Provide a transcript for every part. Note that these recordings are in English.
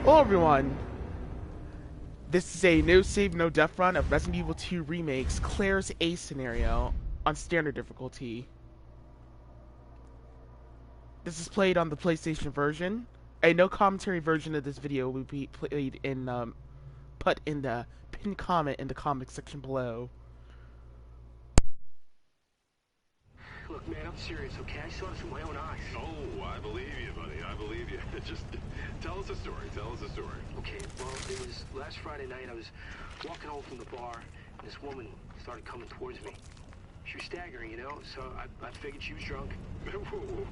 Hello everyone! This is a no save, no death run of Resident Evil 2 Remake's Claire's A scenario on standard difficulty. This is played on the PlayStation version. A no commentary version of this video will be played in, put in the pinned comment in the comment section below. Look, man, I'm serious, okay? I saw this with my own eyes. Oh, I believe you, buddy. I believe you. Just tell us a story. Tell us a story. Okay, well, it was last Friday night. I was walking home from the bar, and this woman started coming towards me. She was staggering, you know, so I figured she was drunk. Whoa.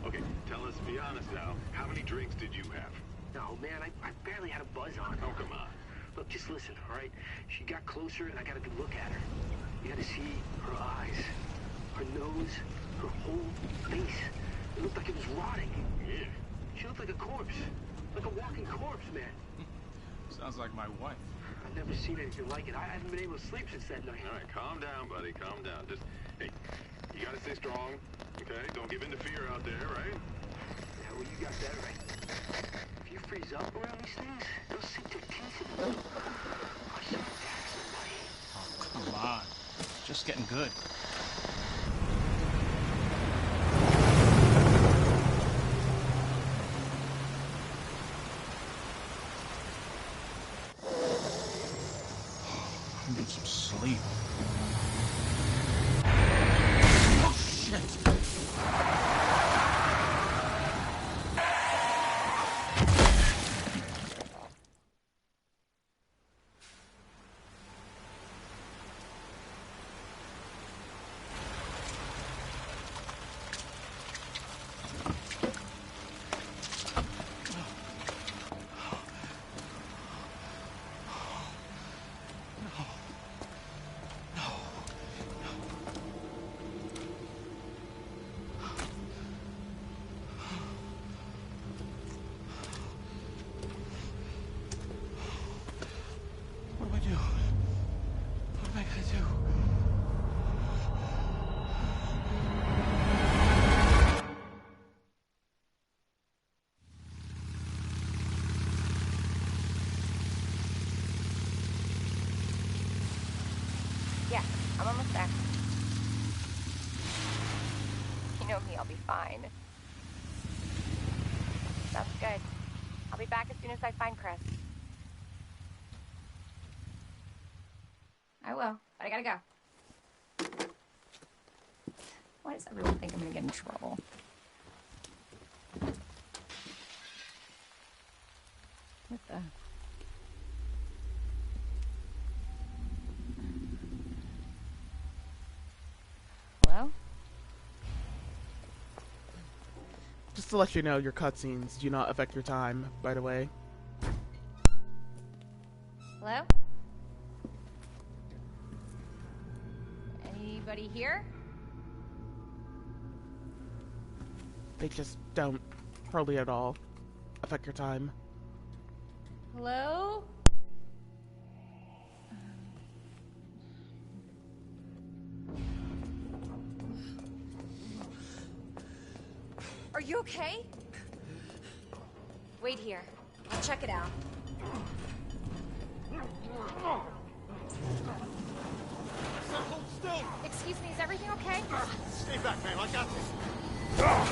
Okay, tell us, be honest now. How many drinks did you have? No, man, I barely had a buzz on. Oh, come on. Look, just listen, all right? She got closer, and I got a good look at her. You got to see her eyes, her nose, her whole face. It looked like it was rotting. Yeah. She looked like a corpse. Like a walking corpse, man. Sounds like my wife. I've never seen anything like it. I haven't been able to sleep since that night. All right, calm down, buddy. Calm down. Just, hey, you gotta stay strong, okay? Don't give in to fear out there, right? Yeah, well, you got that right. If you freeze up around these things, they'll sink their teeth in you. I should attack somebody. Oh, come on. It's just getting good. I need some sleep. Oh, shit! What do I do? What am I gonna do? Yeah, I'm almost there. You know me, I'll be fine. Sounds good. I'll be back as soon as I find Chris. I will, but I gotta go. Why does everyone think I'm gonna get in trouble? What the? Hello? Just to let you know, your cutscenes do not affect your time, by the way. Hello? Anybody here? They just don't hardly at all affect your time. Hello? Are you okay? Wait here. I'll check it out. Hold still! Excuse me, is everything okay? Stay back, man. I got this. Get off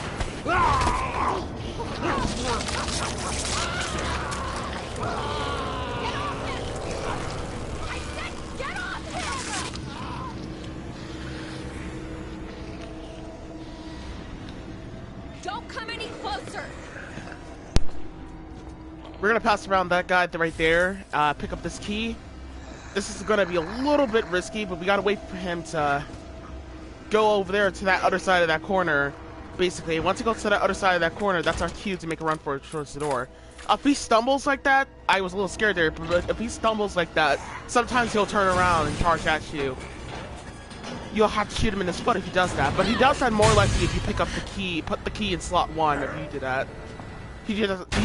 him! I said get off him! Don't come any closer! We're gonna pass around that guy right there, pick up this key. This is gonna be a little bit risky, but we gotta wait for him to go over there to that other side of that corner. Basically, once he goes to that other side of that corner, that's our cue to make a run for it towards the door. If he stumbles like that, I was a little scared there, but if he stumbles like that, sometimes he'll turn around and charge at you. You'll have to shoot him in his foot if he does that, but he does that more likely if you pick up the key, put the key in slot 1 if you do that. He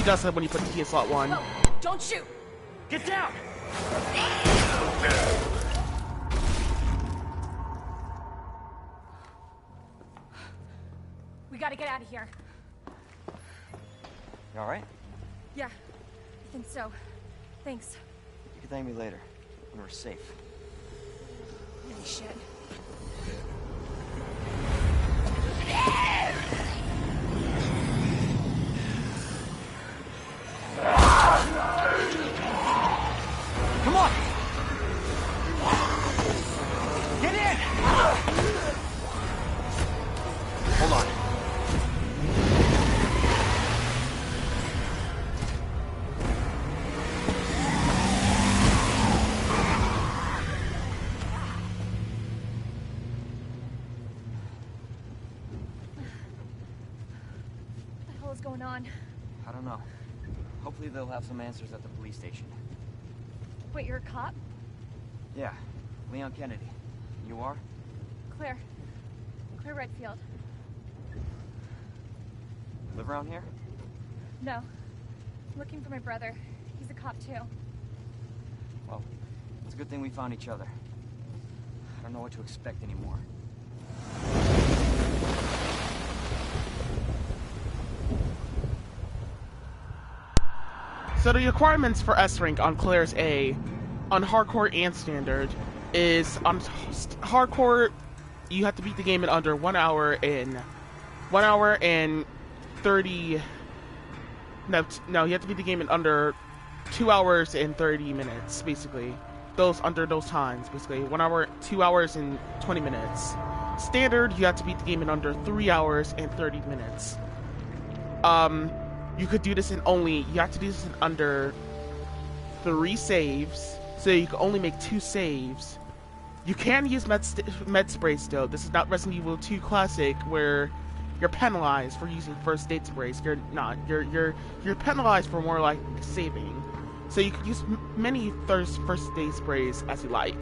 does that when you put the key in slot 1. No, don't shoot! Get down! We gotta get out of here. You all right? Yeah, I think so. Thanks. You can thank me later, when we're safe. Holy shit. Come on! Get in! Hold on. What the hell is going on? I don't know. Hopefully they'll have some answers at the police station. Wait, you're a cop? Yeah, Leon Kennedy. You are? Claire. Claire Redfield. Live around here? No. I'm looking for my brother. He's a cop too. Well, it's a good thing we found each other. I don't know what to expect anymore. So the requirements for S rank on Claire's A, on hardcore and standard, is on hardcore you have to beat the game in under 1 hour and 30. No, you have to beat the game in under 2 hours and 30 minutes, basically. Under those times, basically 1 hour, 2 hours and 20 minutes. Standard, you have to beat the game in under 3 hours and 30 minutes. You could do this you have to do this in under 3 saves, so you can only make 2 saves. You can use med spray still. This is not Resident Evil 2 Classic, where you're penalized for using first aid sprays. You're not. You're penalized for more like saving. So you can use many first aid sprays as you like.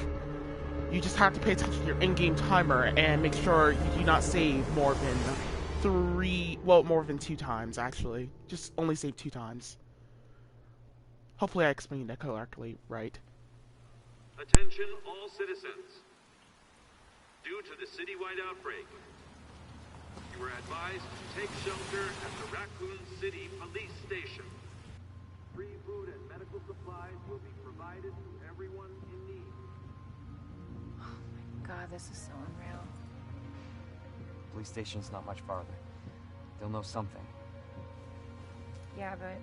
You just have to pay attention to your in-game timer and make sure you do not save more than 2 times, actually. Just only save 2 times. Hopefully I explained that correctly, right? Attention all citizens. Due to the citywide outbreak, you are advised to take shelter at the Raccoon City Police Station. Free food and medical supplies will be provided to everyone in need. Oh my god, this is so unreal. Police station's not much farther. They'll know something. Yeah, but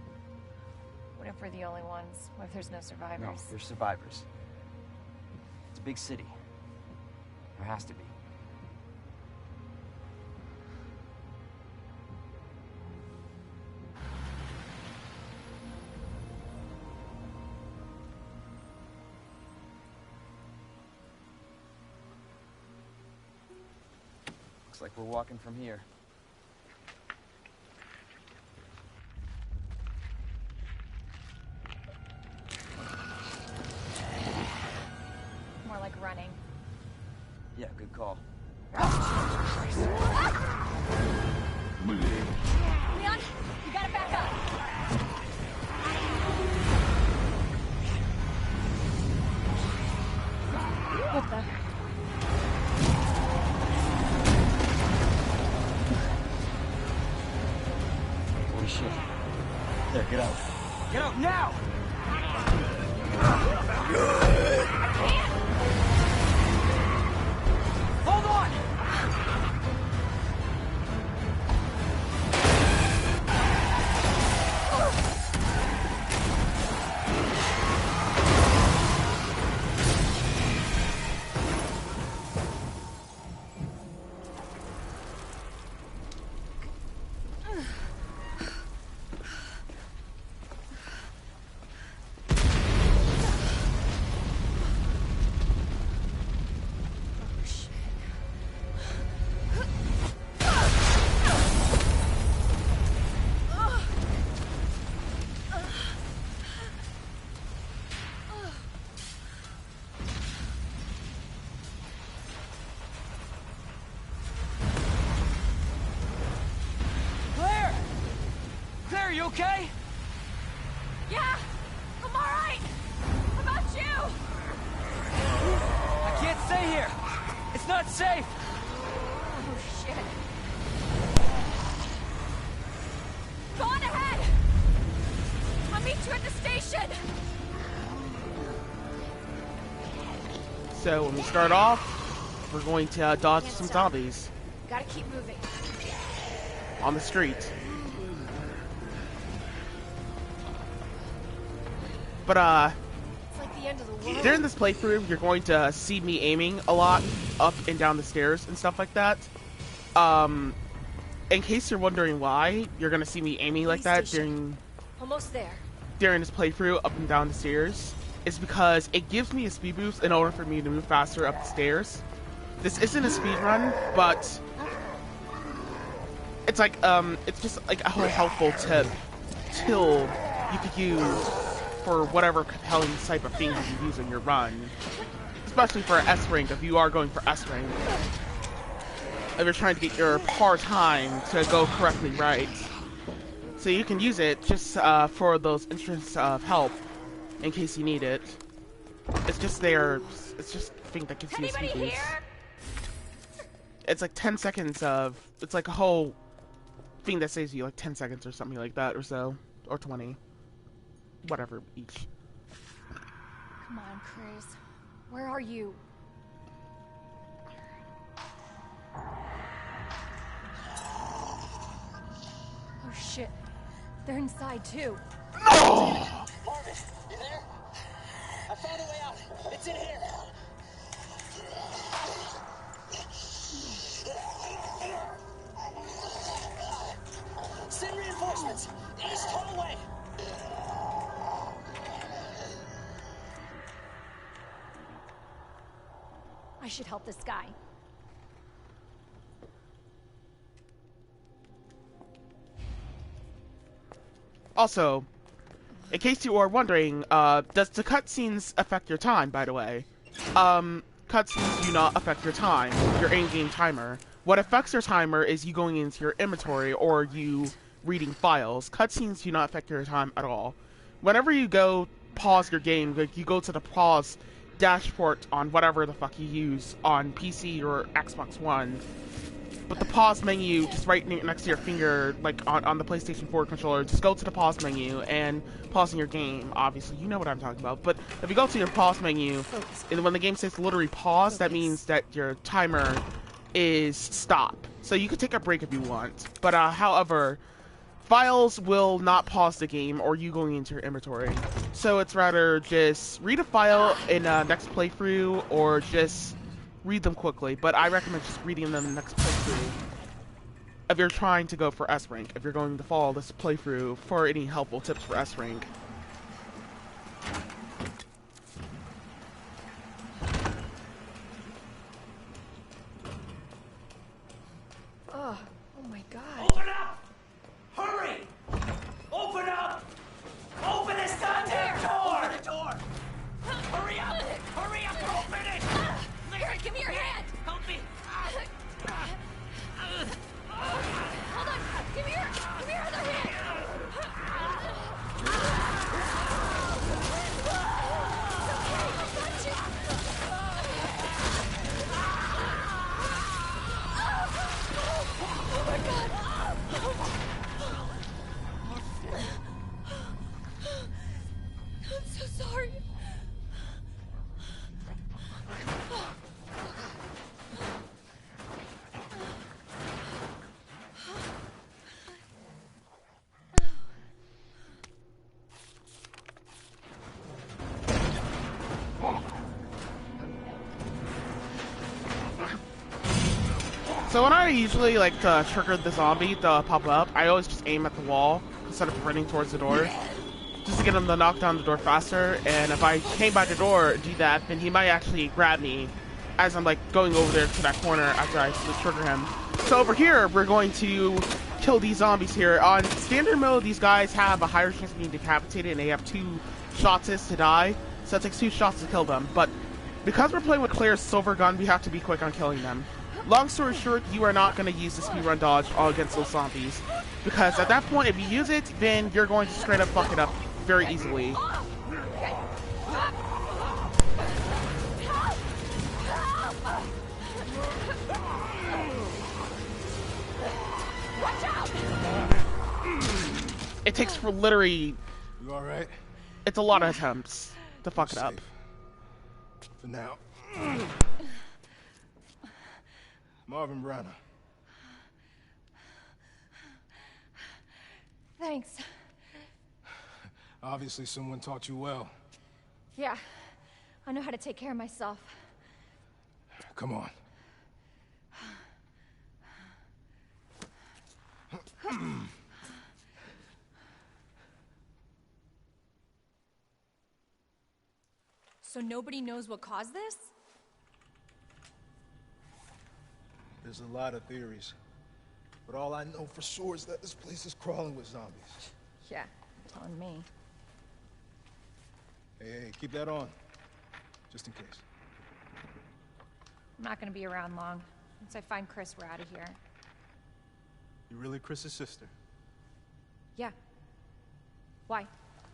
what if we're the only ones? What if there's no survivors? No, there's survivors. It's a big city. There has to be. Looks like we're walking from here. More like running. Yeah, good call. Leon, you gotta back up. What the? Holy shit. There, get out. Get out now! Hold on! Are you okay? Yeah, I'm alright. How about you? I can't stay here. It's not safe. Oh, shit. Go on ahead. So when we start off, we're going to dodge some zombies Gotta keep moving. on the street. But It's like the end of the world. during this playthrough, you're going to see me aiming a lot up and down the stairs and stuff like that. In case you're wondering why, you're gonna see me aiming like that Almost there. during this playthrough up and down the stairs. It's because it gives me a speed boost in order for me to move faster up the stairs. This isn't a speed run, but it's like it's just like a whole helpful tip till you could use for whatever compelling type of things you use in your run, especially for S rank. If you are going for S rank, if you're trying to get your par time to go correctly right, so you can use it just for those instances of help in case you need it. It's just there. It's just a thing that gives you a speed boost. It's like 10 seconds of. It's like a whole thing that saves you like 10 seconds or something like that, or so, or 20, whatever each. Come on, Chris. Where are you? Oh shit. They're inside too. Marvin, you there? I found a way out. It's in here. Send reinforcements. East hallway. I should help this guy. Also, in case you are wondering, does the cutscenes affect your time, by the way? Cutscenes do not affect your time, your in-game timer. What affects your timer is you going into your inventory or you reading files. Cutscenes do not affect your time at all. Whenever you go pause your game, like you go to the pause dashboard on whatever the fuck you use on PC or Xbox One, but the pause menu just right next to your finger, like on the PlayStation 4 controller, just go to the pause menu and pausing your game. Obviously, you know what I'm talking about. But if you go to your pause menu, and when the game says literally pause, that means that your timer is stop. So you could take a break if you want. But however, files will not pause the game or you going into your inventory. So it's rather just read a file in next playthrough or just read them quickly. But I recommend just reading them in the next playthrough if you're trying to go for S rank, if you're going to follow this playthrough for any helpful tips for S rank. Oh my god. Open up! Hurry! Open up! Open this goddamn door! Open the door! Hurry up! Hurry up! Open it! Here, give me your hand! Help me! Hold on! Give me your other hand! I'm so sorry. So when I usually like to trigger the zombie to pop up, I always just aim at the wall instead of running towards the door, just to get him to knock down the door faster. And if I came by the door and do that, then he might actually grab me as I'm like going over there to that corner after I trigger him. So over here, we're going to kill these zombies here. On standard mode, these guys have a higher chance of being decapitated, and they have 2 shots to die. So it takes 2 shots to kill them. But because we're playing with Claire's silver gun, we have to be quick on killing them. Long story short, you are not going to use the speedrun dodge all against those zombies, because at that point, if you use it, then you're going to straight up fuck it up very easily. It takes for literally... You alright? It's a lot of attempts to fuck it up. For now. Marvin Branner. Thanks. Obviously someone taught you well. Yeah, I know how to take care of myself. Come on. So nobody knows what caused this? There's a lot of theories. But all I know for sure is that this place is crawling with zombies. Yeah, telling me. Hey, keep that on. Just in case. I'm not gonna be around long. Once I find Chris, we're out of here. You really Chris's sister? Yeah. Why?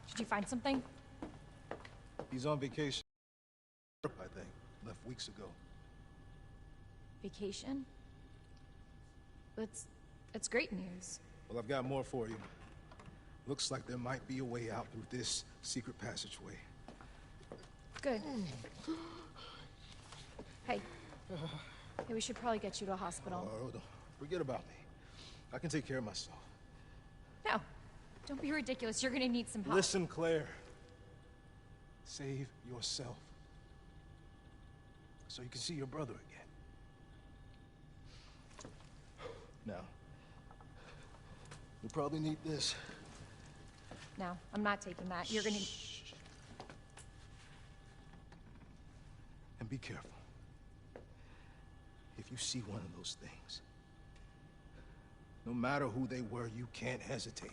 Did you find something? He's on vacation. I think. Left weeks ago. Vacation? It's great news. Well, I've got more for you. Looks like there might be a way out through this secret passageway. Good. Hey. Hey, we should probably get you to a hospital. Oh, don't forget about me. I can take care of myself. No. Don't be ridiculous. You're gonna need some help. Listen, Claire. Save yourself. So you can see your brother again. Now, you'll probably need this. No, I'm not taking that. You're gonna... Shh. And be careful. If you see one of those things, no matter who they were, you can't hesitate.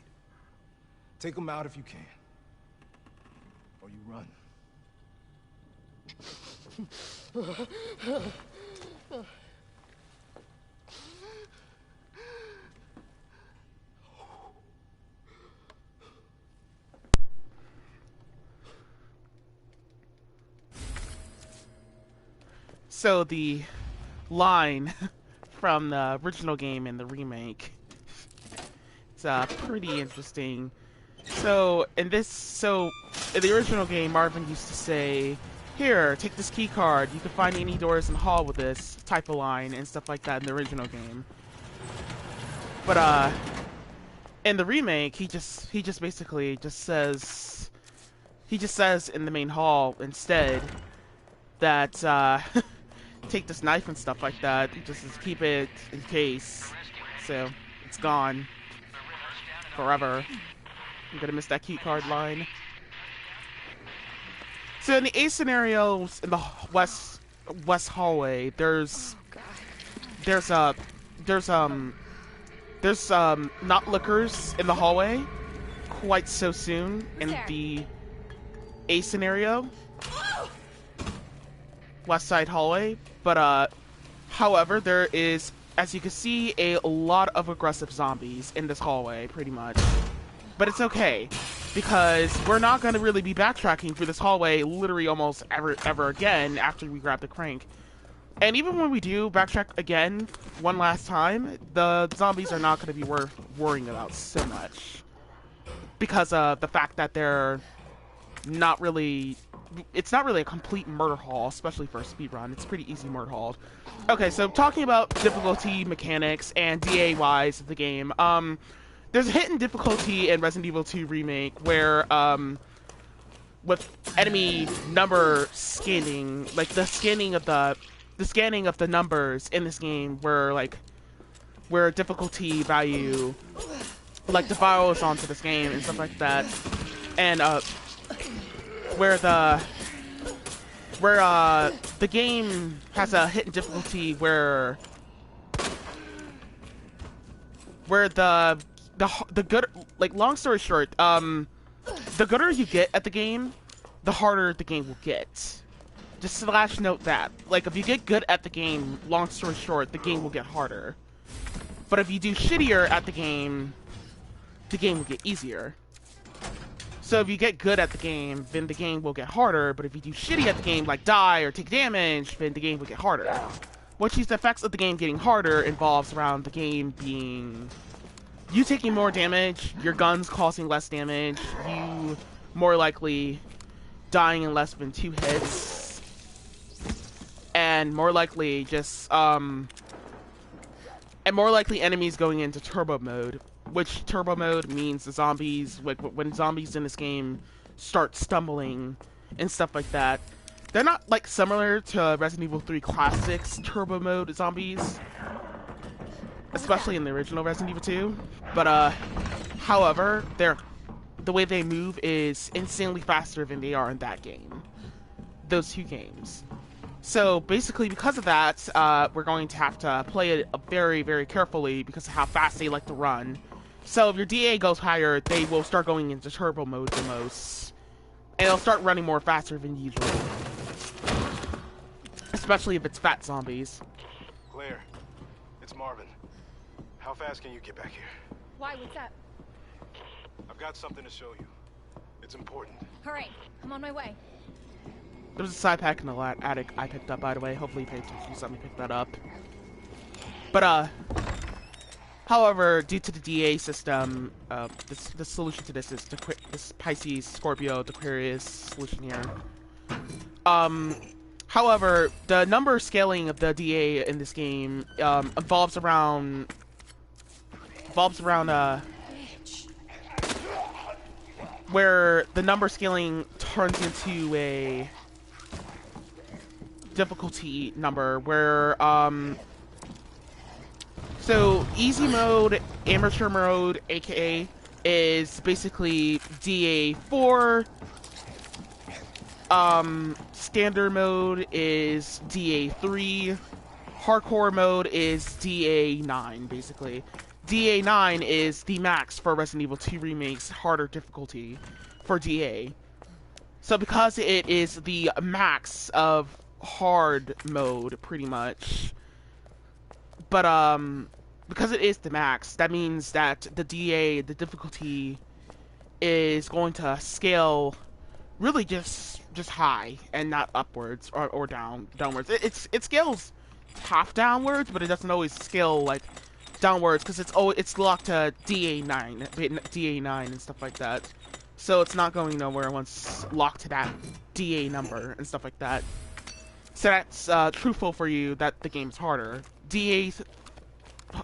Take them out if you can. Or you run. So the line from the original game and the remake, it's pretty interesting. So in the original game, Marvin used to say, "Here, take this key card. You can find any doors in the hall with this," type of line and stuff like that in the original game. But in the remake, he just basically just says in the main hall instead that take this knife and stuff like that. Just keep it in case. So it's gone forever. I'm gonna miss that key card line. So in the A scenarios in the west hallway, there's not liquors in the hallway quite so soon in the A scenario, west side hallway, but however, there is, as you can see, a lot of aggressive zombies in this hallway, pretty much. But it's okay, because we're not going to really be backtracking through this hallway literally almost ever again after we grab the crank. And even when we do backtrack again one last time, the zombies are not going to be worth worrying about so much. Because of the fact that they're not really... It's not really a complete murder hall, especially for a speedrun. It's pretty easy murder hall. Okay, so talking about difficulty mechanics and DA-wise of the game, there's a hidden difficulty in Resident Evil 2 Remake where, with enemy number scanning, like the scanning of the numbers in this game, where difficulty value, like, defiles onto this game and stuff like that, and where the game has a hidden difficulty where the good, like, long story short, the gooder you get at the game, the harder the game will get. Just slash note that. Like, if you get good at the game, long story short, the game will get harder. But if you do shittier at the game will get easier. So if you get good at the game, then the game will get harder, but if you do shitty at the game, like die or take damage, then the game will get harder. Which is the effects of the game getting harder involves around the game being... you taking more damage, your guns causing less damage, you more likely dying in less than 2 hits. and more likely just enemies going into turbo mode, which turbo mode means the zombies, when zombies in this game start stumbling and stuff like that. They're not like similar to Resident Evil 3 Classic's turbo mode zombies, especially in the original Resident Evil 2. But however, the way they move is insanely faster than they are in that game. Those two games. So basically, because of that, we're going to have to play it very, very carefully because of how fast they like to run. So if your DA goes higher, they will start going into turbo mode the most, and they'll start running more faster than usual. Especially if it's fat zombies. Claire, it's Marvin. How fast can you get back here? Why? What's up? I've got something to show you. It's important. All right, I'm on my way. There's a side pack in the attic I picked up, by the way. Hopefully you paid attention to something, pick that up. But, however, due to the DA system, the solution to this is this Pisces, Scorpio, Aquarius solution here. However, the number scaling of the DA in this game, evolves around, where the number scaling turns into a difficulty number where so easy mode, amateur mode, aka, is basically DA4. Standard mode is DA3. Hardcore mode is DA9, basically. DA9 is the max for Resident Evil 2 Remake's harder difficulty for DA. So because it is the max of hard mode, pretty much, but because it is the max, that means that the DA, the difficulty, is going to scale really just high and not upwards or downwards. It scales half downwards, but it doesn't always scale like downwards because it's locked to DA9 and stuff like that. So it's not going nowhere once locked to that DA number and stuff like that. So that's truthful for you that the game's harder. DA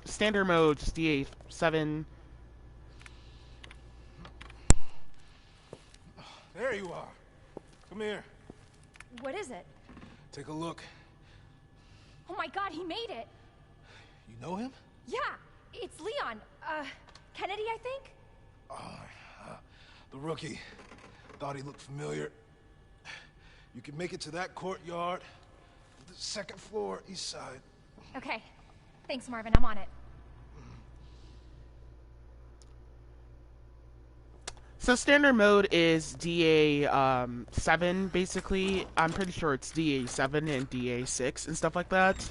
standard mode, just DA7. There you are. Come here. What is it? Take a look. Oh my god, he made it! You know him? Yeah, it's Leon. Kennedy, I think? The rookie. Thought he looked familiar. You can make it to that courtyard. The second floor, east side. Okay. Thanks, Marvin. I'm on it. So standard mode is DA7, basically. I'm pretty sure it's DA7 and DA6 and stuff like that.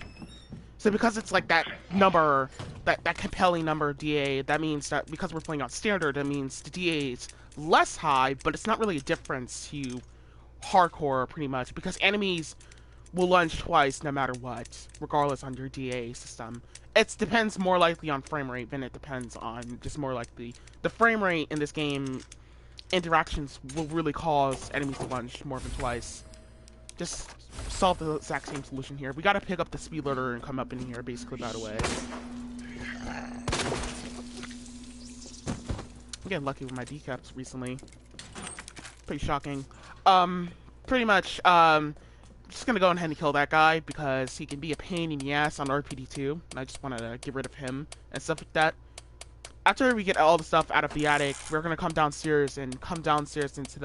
So because it's like that number, that compelling number of DA, that means that because we're playing on standard, that means the DA is less high, but it's not really a difference to hardcore, pretty much, because enemies will lunge twice no matter what, regardless on your DA system. It depends more likely on frame rate than it depends on just more likely. The frame rate in this game, interactions will really cause enemies to lunge more than twice. Just solve the exact same solution here. We gotta pick up the speed loader and come up in here, basically, by the way. I'm getting lucky with my decaps recently. Pretty shocking. Pretty much, just gonna go ahead and kill that guy because he can be a pain in the ass on RPD2, and I just wanted to get rid of him and stuff like that. After we get all the stuff out of the attic, we're gonna come downstairs into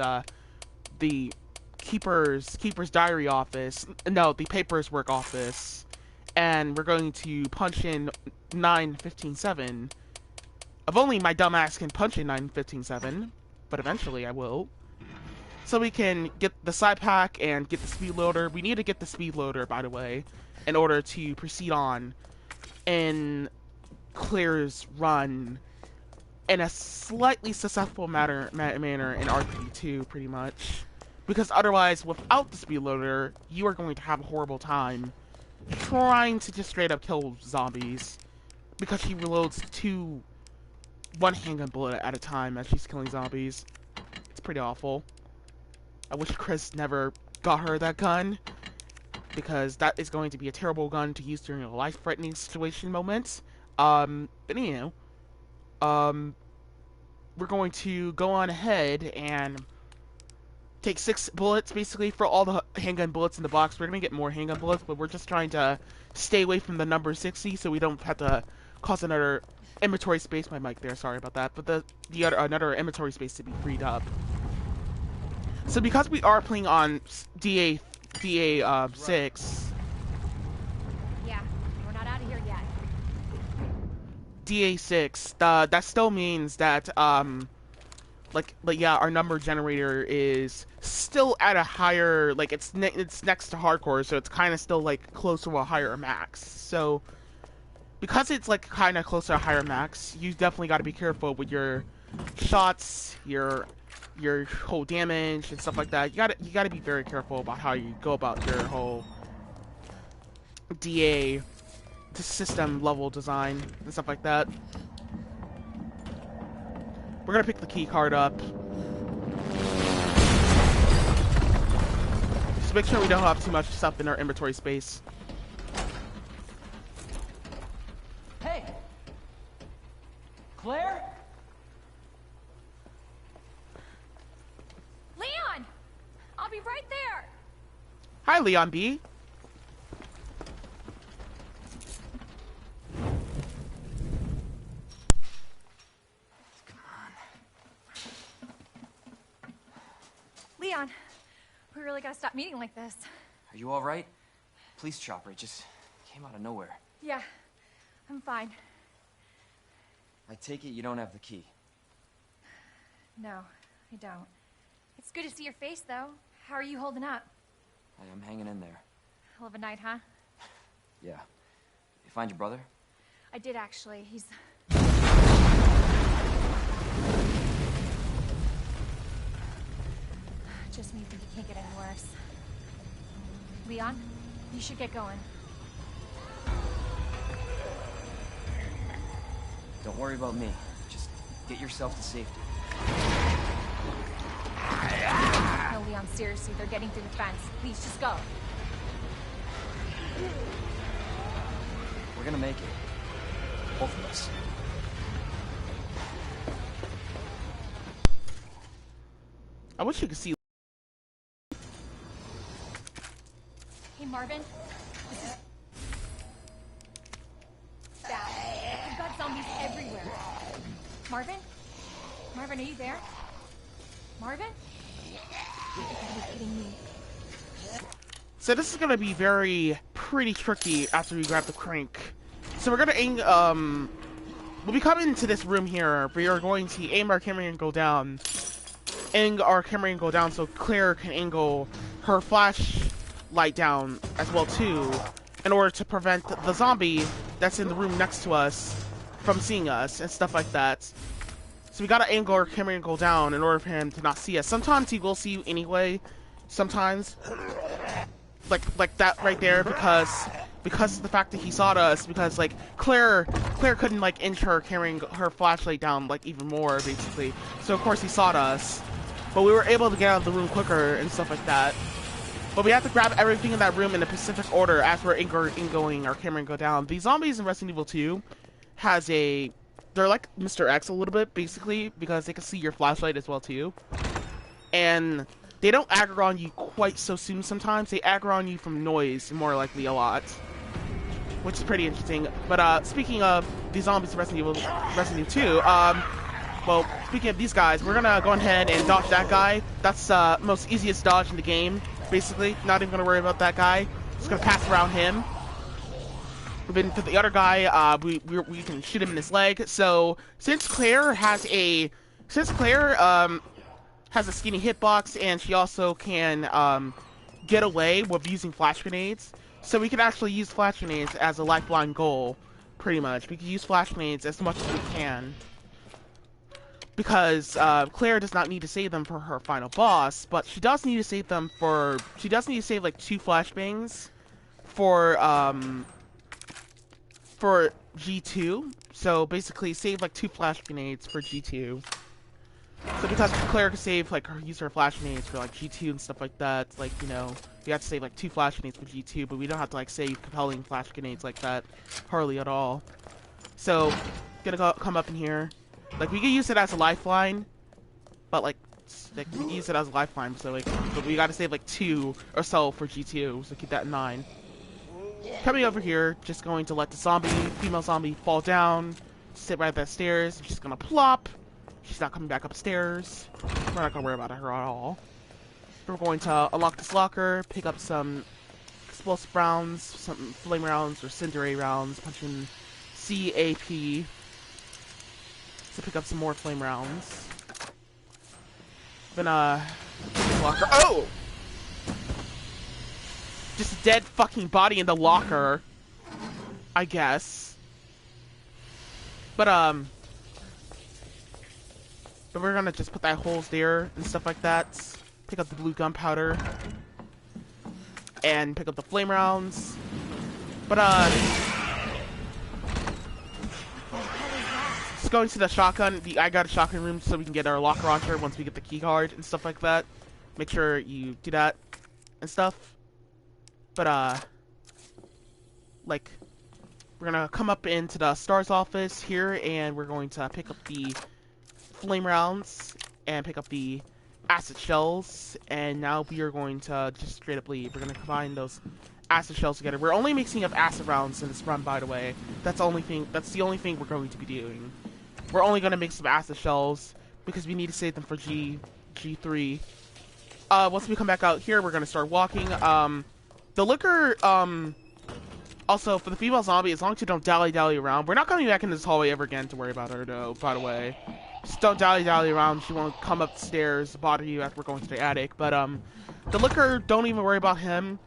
the keeper's diary office. No, the papers work office, and we're going to punch in 915-7. If only my dumbass can punch in 915-7, but eventually I will. So we can get the side pack and get the speed loader. We need to get the speed loader, by the way, in order to proceed on in Claire's run in a slightly successful manner in RPD2, pretty much. Because otherwise, without the speed loader, you are going to have a horrible time trying to just straight up kill zombies. Because she reloads one handgun bullet at a time as she's killing zombies. It's pretty awful. I wish Chris never got her that gun. because that is going to be a terrible gun to use during a life-threatening situation moment. But anyhow, we're going to go on ahead and take 6 bullets, basically, for all the handgun bullets in the box. We're going to get more handgun bullets, but we're just trying to stay away from the number 60 so we don't have to cause another inventory space. My mic there, sorry about that. But another inventory space to be freed up. So because we are playing on DA 6... Yeah, we're not out of here yet. DA6, that still means that, our number generator is still at a higher, like, it's next to hardcore, so it's kind of still, like, close to a higher max. So, because it's, like, kind of close to a higher max, you definitely got to be careful with your shots, your whole damage, and stuff like that. You gotta be very careful about how you go about your whole DA system level design and stuff like that. We're gonna pick the key card up. Just make sure we don't have too much stuff in our inventory space. Hey! Claire? Leon! I'll be right there! Hi, Leon B. Leon, we really gotta stop meeting like this. Are you all right? Police chopper, it just came out of nowhere. Yeah, I'm fine. I take it you don't have the key. No, I don't. It's good to see your face, though. How are you holding up? I'm hanging in there. Hell of a night, huh? Yeah. You find your brother? I did, actually. He's... Just when you think it can't get any worse. Leon, you should get going. Don't worry about me. Just get yourself to safety. No, Leon, seriously, they're getting to the fence. Please, just go. We're gonna make it. Both of us. I wish you could see. Hey, Marvin. This is... Stop. We've got zombies everywhere. Marvin? Marvin, are you there? Marvin? You gotta be kidding me. So this is gonna be pretty tricky after we grab the crank. So we're gonna aim, when we come into this room here, we are going to aim our camera angle down. So Claire can angle her flashlight down as well too, in order to prevent the zombie that's in the room next to us from seeing us and stuff like that. So we gotta angle our camera angle down in order for him to not see us. Sometimes he will see you anyway. Sometimes, like that right there, because of the fact that he saw us. Because like Claire couldn't like inch her her flashlight down like even more basically. So of course he saw us, but we were able to get out of the room quicker and stuff like that. But we have to grab everything in that room in a specific order as we're angling our camera and go down. These zombies in Resident Evil 2 they're like Mr. X a little bit, basically, because they can see your flashlight as well, too. And they don't aggro on you quite so soon sometimes. They aggro on you from noise, more likely a lot. Which is pretty interesting. But, speaking of these zombies in Resident Evil 2, well, speaking of these guys, we're gonna go ahead and dodge that guy. That's the most easiest dodge in the game, basically. Not even gonna worry about that guy. Just gonna pass around him. Then for the other guy, we can shoot him in his leg. So since Claire has a skinny hitbox, and she also can get away with using flash grenades, so we can actually use flash grenades as a lifeline goal, pretty much. We can use flash grenades as much as we can, because Claire does not need to save them for her final boss, but she does need to save them for. She does need to save like 2 flashbangs for G2, so basically save like 2 flash grenades for G2. So because Claire could save, like, use her flash grenades for, like, G2 and stuff like that, like, you know, you have to save, like, 2 flash grenades for G2, but we don't have to, like, save compelling flash grenades like that. Hardly at all. So, come up in here. Like, we can use it as a lifeline, but, like, we can use it as a lifeline, so, like, but we gotta save, like, 2 or so for G2, so keep that in mind. Coming over here, just going to let the female zombie fall down, sit right at the stairs, she's gonna plop. She's not coming back upstairs. We're not gonna worry about her at all. We're going to unlock this locker, pick up some explosive rounds, some flame rounds or cinder rounds, punch in CAP. So pick up some more flame rounds. Then locker. Oh! Just a dead fucking body in the locker, I guess. But we're gonna just put that holes there and stuff like that. Pick up the blue gunpowder. And pick up the flame rounds. But just going to the shotgun. I got a shotgun room so we can get our locker launcher once we get the key card and stuff like that. Make sure you do that and stuff. But like, we're gonna come up into the STARS office here, and we're going to pick up the flame rounds and pick up the acid shells, and now we are going to just straight up leave. We're going to combine those acid shells together. We're only mixing up acid rounds in this run, by the way. That's the only thing we're going to be doing. We're only going to mix some acid shells because we need to save them for G3. Once we come back out here, we're going to start walking. The liquor, also, for the female zombie, as long as you don't dally around, we're not coming back in this hallway ever again to worry about her, though, by the way. Just don't dally around. She won't come upstairs to bother you after we're going to the attic. But, the liquor, don't even worry about him.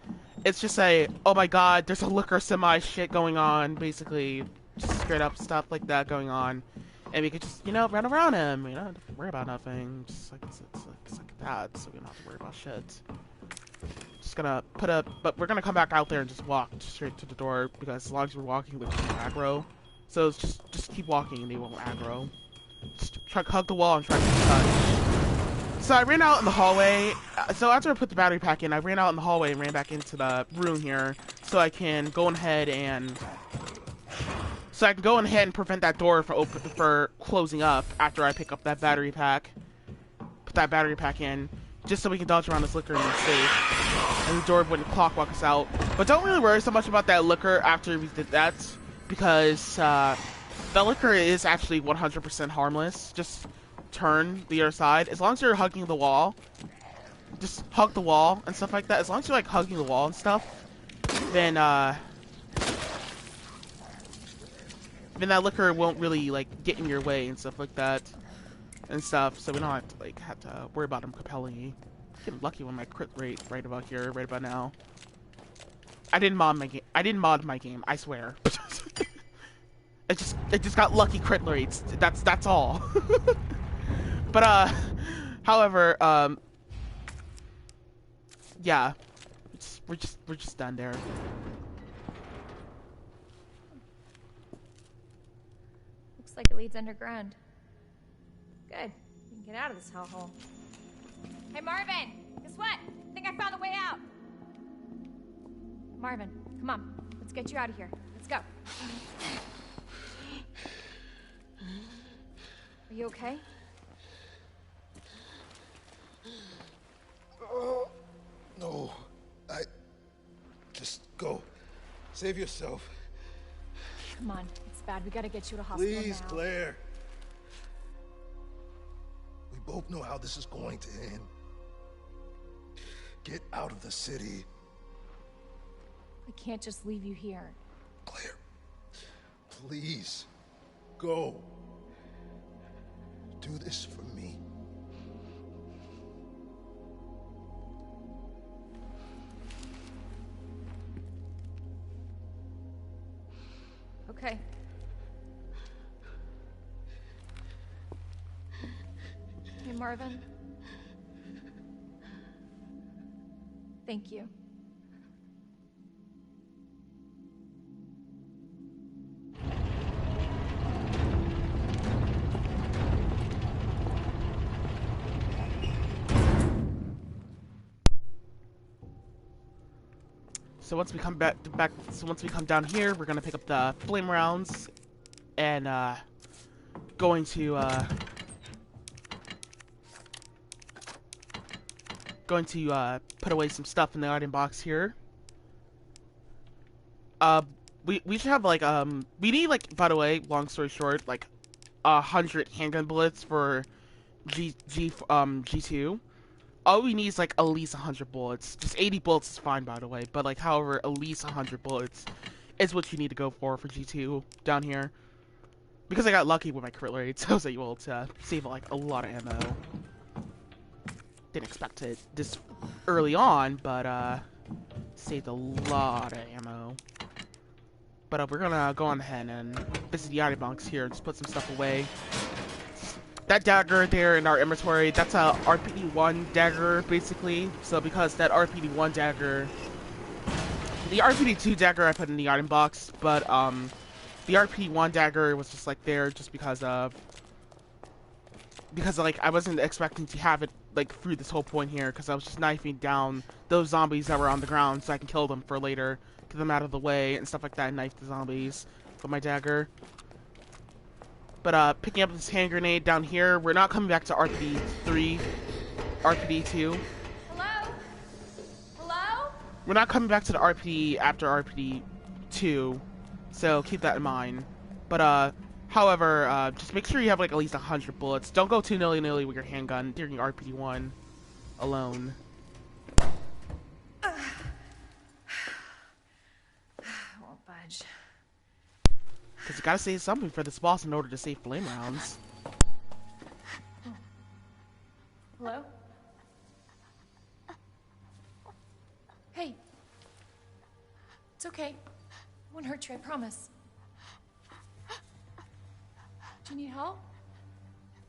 It's just oh my god, there's a liquor semi shit going on, basically. Just straight up stuff like that going on. And we could just, you know, run around him, you know, don't worry about nothing. Just like, it's like that, so we don't have to worry about shit. Just gonna but we're gonna come back out there and just walk straight to the door, because as long as we're walking, we won't aggro. So it's just keep walking and they won't aggro. Just try to hug the wall and try to touch. So I ran out in the hallway. So after I put the battery pack in, I ran out in the hallway and ran back into the room here, so I can go ahead and prevent that door for closing up after I pick up that battery pack. Put that battery pack in, just so we can dodge around this liquor and be safe. And the door wouldn't clockwalk us out. But don't really worry so much about that liquor after we did that, because the liquor is actually 100% harmless. Just turn the other side. As long as you're hugging the wall, just hug the wall and stuff like that. As long as you're like hugging the wall and stuff, then that liquor won't really like get in your way and stuff like that and stuff. So we don't have to worry about them compelling you. I'm getting lucky with my crit rate right about here, right about now. I didn't mod my game. I swear. It just got lucky crit rates. That's all. But however, yeah, we're just done there. Looks like it leads underground. Good. We can get out of this hellhole. Hey, Marvin! Guess what? I think I found the way out. Marvin, come on. Let's get you out of here. Let's go. Are you okay? No. Just go. Save yourself. Come on. It's bad. We gotta get you to hospital now. Please, Claire. We both know how this is going to end. Get out of the city. We can't just leave you here. Claire, please, go. Do this for me. Okay. Hey, Marvin. Thank you. So once we come once we come down here, we're gonna pick up the flame rounds, and going to put away some stuff in the item box here. We should have like we need, like, by the way, long story short, like 100 handgun bullets for G2. All we need is like at least 100 bullets. Just 80 bullets is fine, by the way. But like, however, at least 100 bullets is what you need to go for G2 down here. Because I got lucky with my crit rate, so I was able to save like a lot of ammo. Didn't expect it this early on, but saved a lot of ammo. But we're gonna go on ahead and visit the item box here and just put some stuff away. That dagger there in our inventory, that's a RPD-1 dagger, basically. So because that RPD-1 dagger... The RPD-2 dagger I put in the item box, but the RPD-1 dagger was just like there just because like I wasn't expecting to have it like through this whole point here, because I was just knifing down those zombies that were on the ground so I can kill them for later. Get them out of the way and stuff like that, and knife the zombies with my dagger. But picking up this hand grenade down here, we're not coming back to RPD-3, RPD-2. Hello? Hello? We're not coming back to the RPD after RPD-2, so keep that in mind. But however, just make sure you have like at least 100 bullets. Don't go too nilly-nilly with your handgun during RPD-1 alone. Won't budge. Because you gotta save something for this boss in order to save flame rounds. Hello? Hey. It's okay. I won't hurt you, I promise. Do you need help?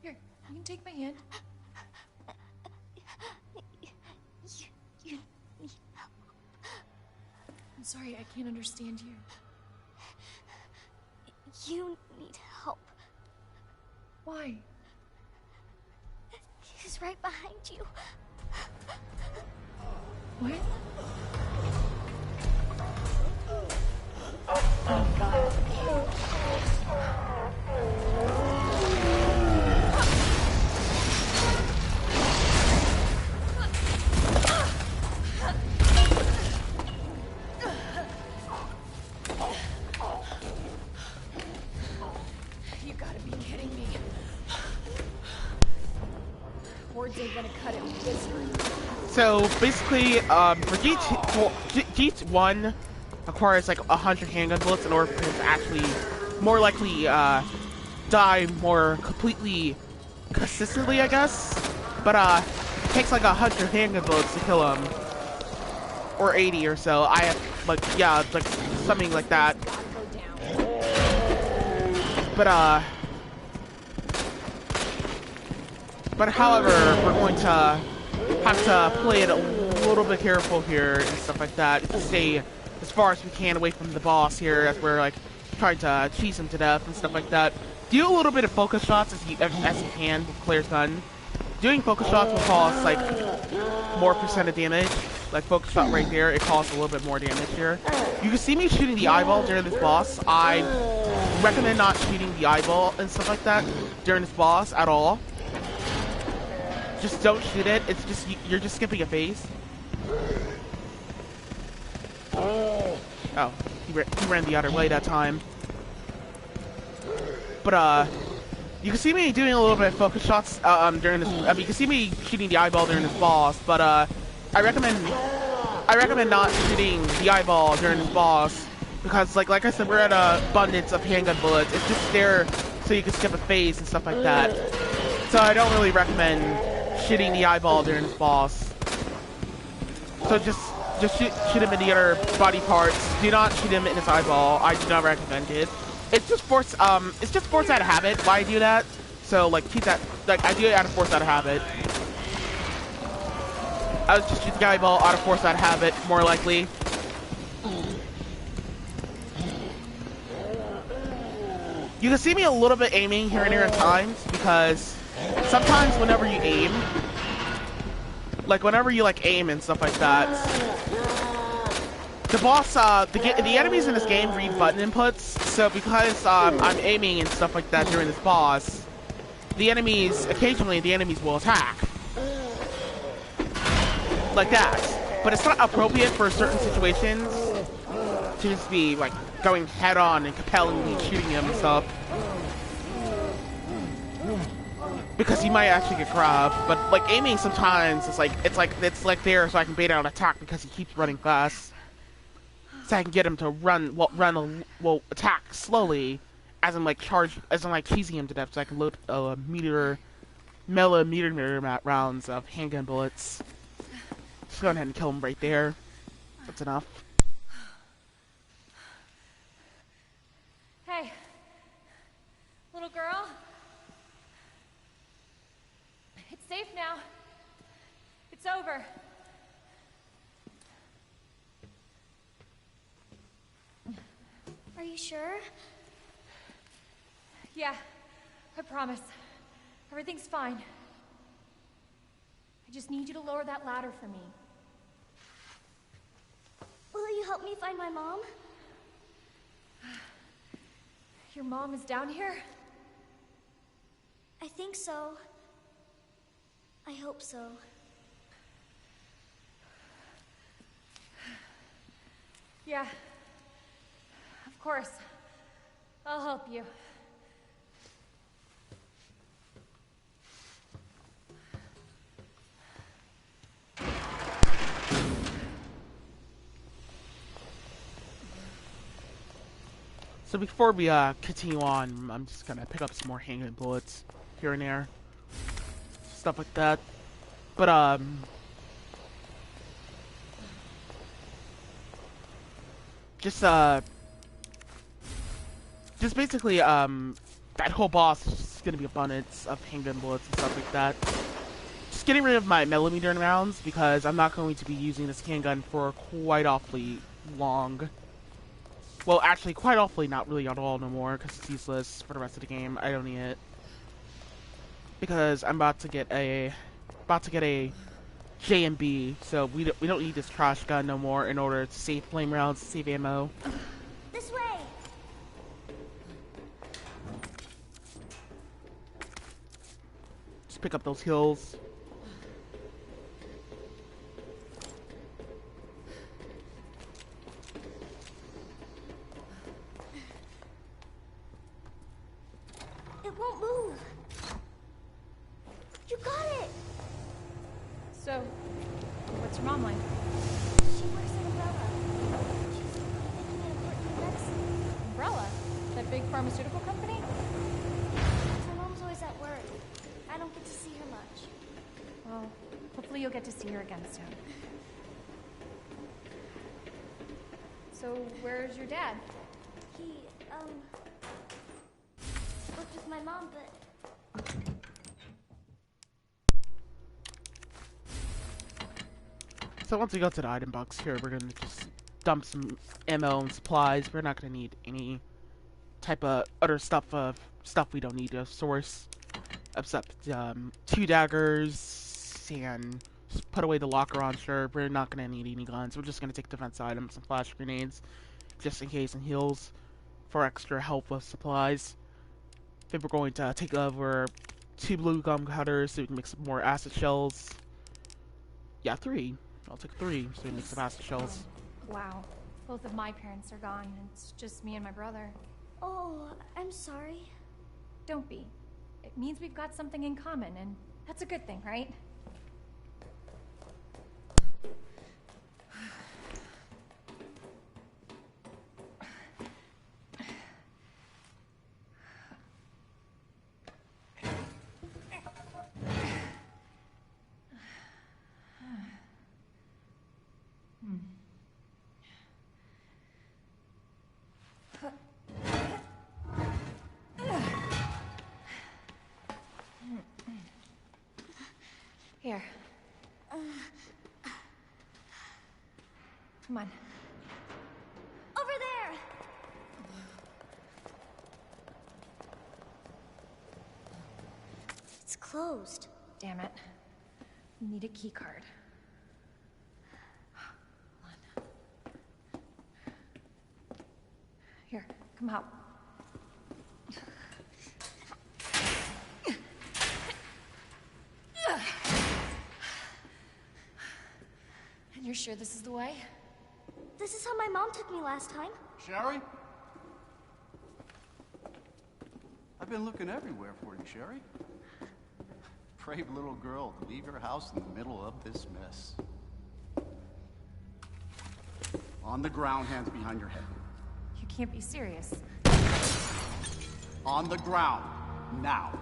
Here, you can take my hand. You need help. I'm sorry, I can't understand you. You need help. Why? He's right behind you. What? You gotta be kidding me. Words ain't gonna cut it with this one. So basically, for G1 requires like 100 handgun bullets in order for him to actually more likely die more completely consistently, I guess. But it takes like 100 handgun bullets to kill him, or 80 or so. I have like, yeah, like something like that. But however, we're going to have to play it a little bit careful here and stuff like that to stay as far as we can away from the boss here, as we're like trying to cheese him to death and stuff like that. Do a little bit of focus shots as you can with Claire's gun. Doing focus shots will cause like more percent of damage. Like focus shot right there, it causes a little bit more damage here. You can see me shooting the eyeball during this boss. I recommend not shooting the eyeball and stuff like that during this boss at all. Just don't shoot it. It's just you're just skipping a phase. Oh, he ran the other way that time. But you can see me doing a little bit of focus shots during this. I mean, you can see me shooting the eyeball during this boss. But I recommend not shooting the eyeball during this boss because, like I said, we're at an abundance of handgun bullets. It's just there so you can skip a phase and stuff like that. So I don't really recommend shooting the eyeball during this boss. So just shoot him in the other body parts. Do not shoot him in his eyeball. I do not recommend it. It's just force out of habit why I do that. So like keep that, like I do it out of force out of habit. I was just shoot the eyeball out of force out of habit, more likely. You can see me a little bit aiming here and there at times because sometimes whenever you aim, like whenever you like aim and stuff like that, The boss, the enemies in this game read button inputs, so because I'm aiming and stuff like that during this boss, occasionally the enemies will attack. Like that. But it's not appropriate for certain situations to just be, like, going head-on and compellingly shooting him and stuff. Because he might actually get grabbed, but, like, aiming sometimes, it's like there so I can bait out an attack because he keeps running fast. So I can get him to attack slowly, as in like cheesing him to death, so I can load millimeter rounds of handgun bullets. Just go ahead and kill him right there. That's enough. Hey, little girl. It's safe now. It's over. Are you sure? Yeah, I promise. Everything's fine. I just need you to lower that ladder for me. Will you help me find my mom? Your mom is down here? I think so. I hope so. Yeah. Of course. I'll help you. So before we continue on, I'm just gonna pick up some more handgun bullets here and there, stuff like that. But just basically that whole boss is just gonna be abundance of handgun bullets and stuff like that. Just getting rid of my millimeter rounds because I'm not going to be using this handgun for quite awfully long. Well, actually, quite awfully not really at all no more because it's useless for the rest of the game. I don't need it because I'm about to get a J&B, so we don't need this trash gun no more in order to save flame rounds, save ammo. This way! Just pick up those heals. It won't move. You got it! So, what's your mom like? She wears an umbrella. She's making an important medicine. Umbrella? That big pharmaceutical company? My mom's always at work. I don't get to see her much. Well, hopefully you'll get to see her again soon. So, where's your dad? He, worked with my mom, but So once we go to the item box here, we're gonna just dump some ammo and supplies. We're not gonna need any type of other stuff we don't need to source, except 2 daggers and just put away the locker on. Sure, we're not gonna need any guns. We're just gonna take defense items and flash grenades, just in case, and heals for extra help with supplies. Then we're going to take over 2 blue gum cutters so we can make some more acid shells. Yeah, 3. I'll take 3 so we can make some acid shells. Wow. Both of my parents are gone. It's just me and my brother. oh, I'm sorry. Don't be. It means we've got something in common, and that's a good thing, right? Here. Come on. Over there! It's closed. Damn it. We need a key card. Come out. And you're sure this is the way? This is how my mom took me last time. Sherry? I've been looking everywhere for you, Sherry. Brave little girl to leave your house in the middle of this mess. On the ground, hands behind your head. You can't be serious. On the ground, now.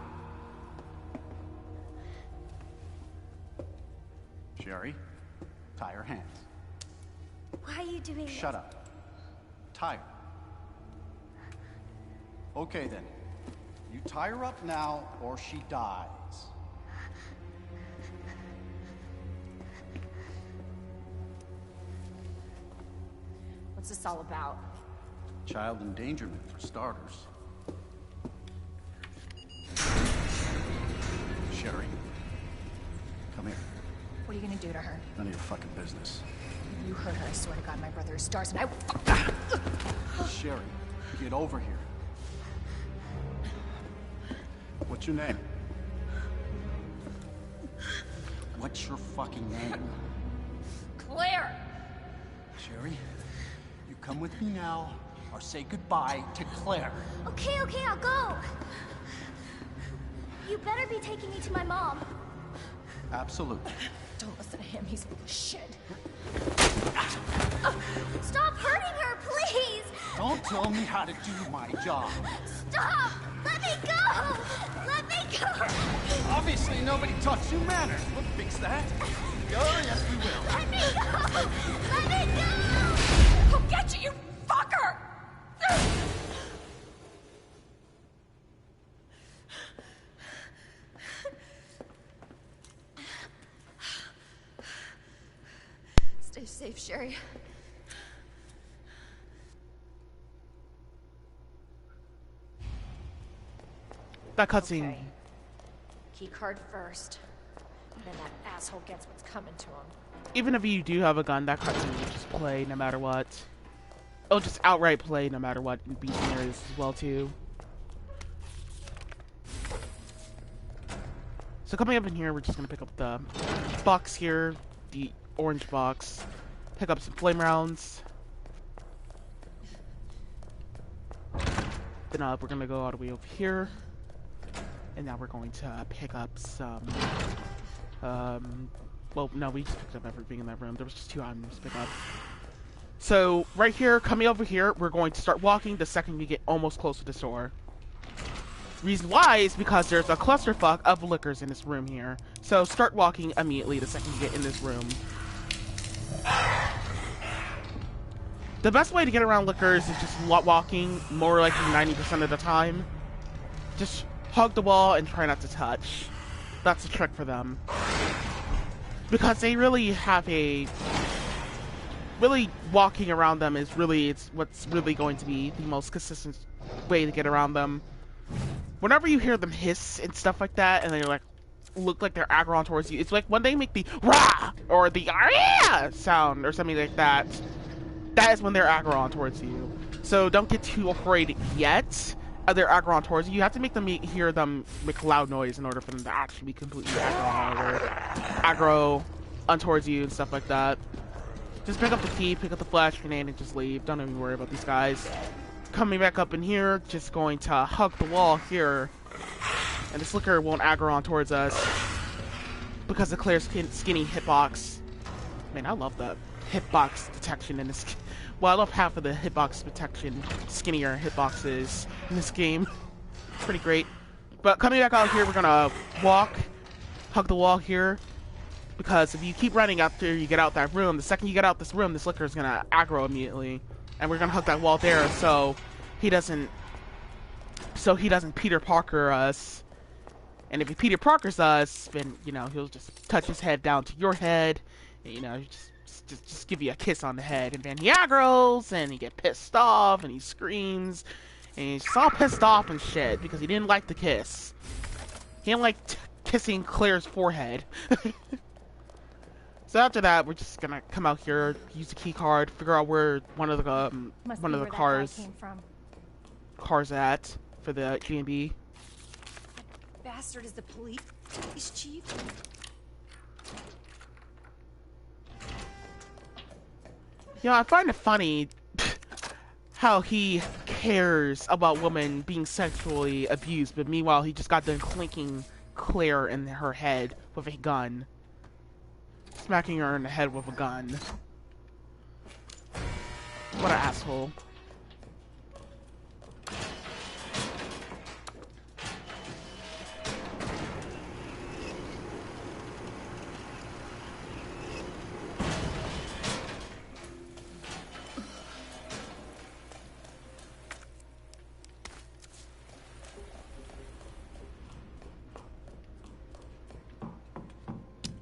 Sherry, tie her hands. Why are you doing this? Shut up. Tie her. Okay then. You tie her up now, or she dies. What's this all about? Child endangerment, for starters. Sherry, come here. What are you gonna do to her? None of your fucking business. You hurt her, I swear to God, my brother is stars and I... Sherry, get over here. What's your name? What's your fucking name? Claire! Sherry, you come with me now, or say goodbye to Claire. Okay, I'll go. You better be taking me to my mom. Absolutely. Don't listen to him, he's full of shit. Stop hurting her, please! Don't tell me how to do my job. Stop! Let me go! Let me go! Obviously, nobody taught you manners. We'll fix that. Oh, yes, we will. Let me go! Let me go! I'll get you, you fucker! Stay safe, Sherry. That cutscene. Okay. Key card first. Then that asshole gets what's coming to him. Even if you do have a gun, that cutscene will just play no matter what. It'll just outright play no matter what in B scenarios as well too. So coming up in here, we're just gonna pick up the box here, the orange box. Pick up some flame rounds. Then we're gonna go all the way over here. And now we're going to pick up some, well, no, we just picked up everything in that room. There was just 2 items to pick up. So, right here, coming over here, we're going to start walking the second we get almost close to the store. Reason why is because there's a clusterfuck of liquors in this room here. So, start walking immediately the second you get in this room. The best way to get around liquors is just walking more like 90% of the time. Just hug the wall and try not to touch. That's a trick for them. Because they really have a... Really walking around them is really, it's what's really going to be the most consistent way to get around them. Whenever you hear them hiss and stuff like that, and they like look like they're aggroing towards you, it's like when they make the rah or the ah sound or something like that. That is when they're aggroing towards you. So don't get too afraid yet. They're aggroing towards you. You have to make them hear them make loud noise in order for them to actually be completely aggro on towards you and stuff like that. Just pick up the key, pick up the flash grenade, and just leave. Don't even worry about these guys. Coming back up in here, just going to hug the wall here. And this liquor won't aggro on towards us. Because of Claire's skinny hitbox. Man, I love that hitbox detection in this game. Well, I love half of the hitbox detection, skinnier hitboxes in this game. Pretty great. But coming back out here, we're gonna walk, hug the wall here. Because if you keep running after you get out that room, the second you get out this room, this liquor is gonna aggro immediately. And we're gonna hug that wall there so he doesn't Peter Parker us. And if he Peter Parker's us, then, you know, he'll just touch his head down to your head. And, you know, just give you a kiss on the head, and then he aggros, and he get pissed off, and he screams, and he's just all pissed off and shit, because he didn't like the kiss. He didn't like kissing Claire's forehead. So after that, we're just gonna come out here, use the key card, figure out where one of the cars. Came from. cars at for the G&B. Bastard is the police chief. You know, I find it funny how he cares about women being sexually abused, but meanwhile he just got done clinking Claire in her head with a gun. Smacking her in the head with a gun. What an asshole.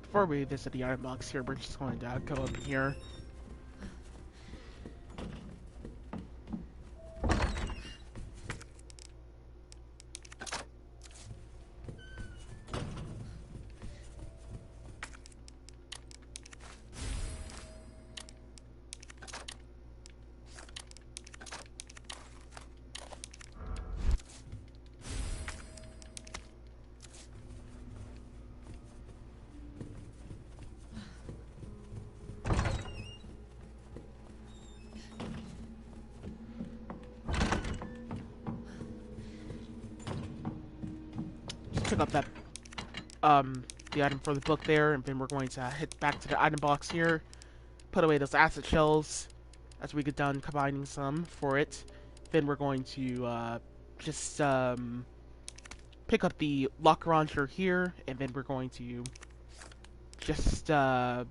Before we visit the item box here, we're just going to go up here. Pick up that the item for the book there, and then we're going to hit back to the item box here, put away those acid shells as we get done combining some for it. Then we're going to just pick up the lock launcher here, and then we're going to just put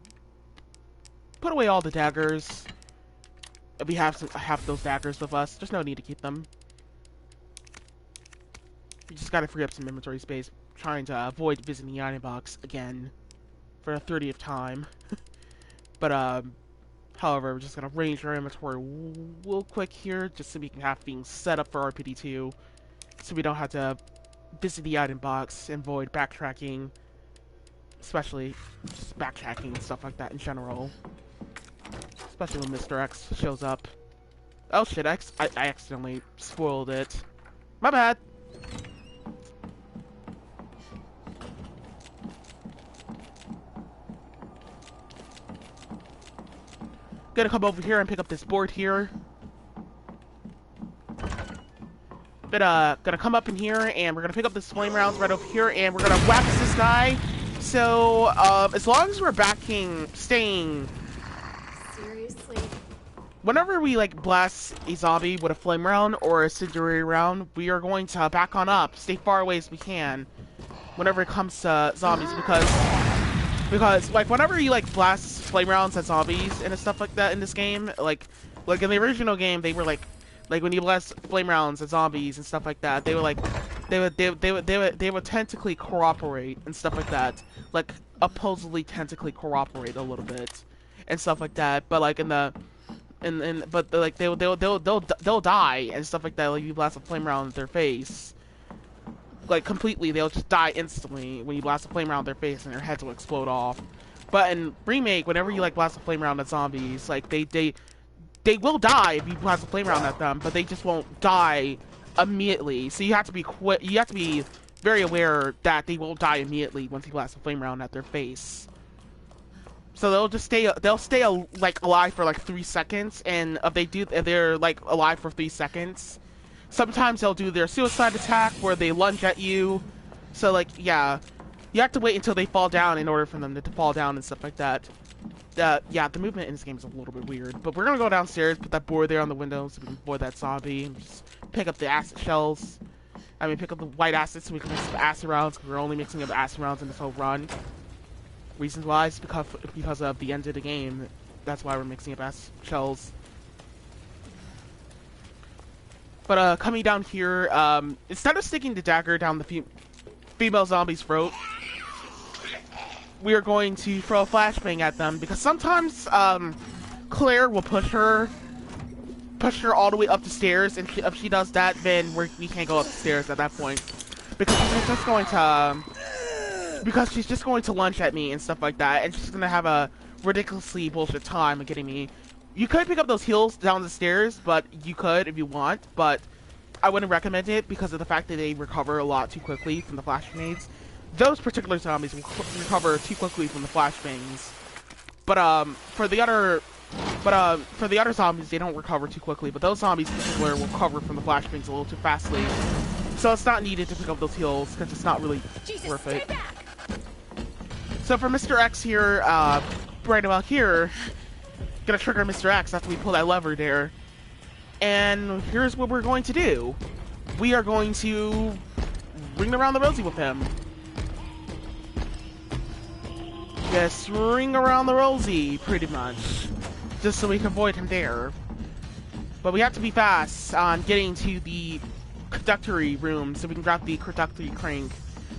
away all the daggers. We have those daggers with us. There's no need to keep them. We just gotta free up some inventory space, trying to avoid visiting the item box again for the 30th time. But, however, we're just gonna arrange our inventory real quick here, just so we can have things set up for RPD2, so we don't have to visit the item box and avoid backtracking, especially just backtracking and stuff like that in general. Especially when Mr. X shows up. Oh shit, I accidentally spoiled it. My bad! Gonna come over here and pick up this board here. Gonna come up in here and we're gonna pick up this flame rounds right over here and we're gonna wax this guy. So, as long as we're staying. Seriously? Whenever we like blast a zombie with a flame round or a incendiary round, we are going to back on up, stay far away as we can. Whenever it comes to zombies, because like whenever you like blast flame rounds at zombies and stuff like that in this game, like in the original game, they were like when you blast flame rounds at zombies and stuff like that, they were like they would tentacly cooperate and stuff like that, like supposedly tentacly cooperate a little bit and stuff like that. But like but like they'll die and stuff like that. Like you blast a flame round at their face. Like completely, they'll just die instantly when you blast a flame round at their face and their heads will explode off. But in remake, whenever you like blast a flame round at zombies, like they will die if you blast a flame round at them, but they just won't die immediately. So you have to be very aware that they will die immediately once you blast a flame round at their face. So they'll stay like alive for like 3 seconds, and if they're like alive for 3 seconds. Sometimes they'll do their suicide attack where they lunge at you. So like, yeah, you have to wait until they fall down in order for them to fall down and stuff like that. Yeah, the movement in this game is a little bit weird. But we're gonna go downstairs, put that board there on the window so we can avoid that zombie, and just pick up the acid shells. I mean, pick up the white acid so we can mix the acid rounds, because we're only mixing up acid rounds in this whole run. Reasons why is because of the end of the game. That's why we're mixing up acid shells. But coming down here, instead of sticking the dagger down the female zombie's throat, we are going to throw a flashbang at them, because sometimes Claire will push her all the way up the stairs, and if she does that, then we can't go up the stairs at that point, because she's just going to lunge at me and stuff like that, and she's gonna have a ridiculously bullshit time of getting me. You could pick up those heals down the stairs, but you could if you want, but I wouldn't recommend it because of the fact that they recover a lot too quickly from the flash grenades. Those particular zombies will recover too quickly from the flashbangs. But for the other zombies, they don't recover too quickly. But those zombies in particular will recover from the flashbangs a little too fastly. So it's not needed to pick up those heals because it's not really worth it. So for Mr. X here, right about here, gonna trigger Mr. X after we pull that lever there. And here's what we're going to do. We are going to ring around the rosy with him. Just ring around the rosy, pretty much. Just so we can avoid him there. But we have to be fast on getting to the conductory room so we can grab the conductory crank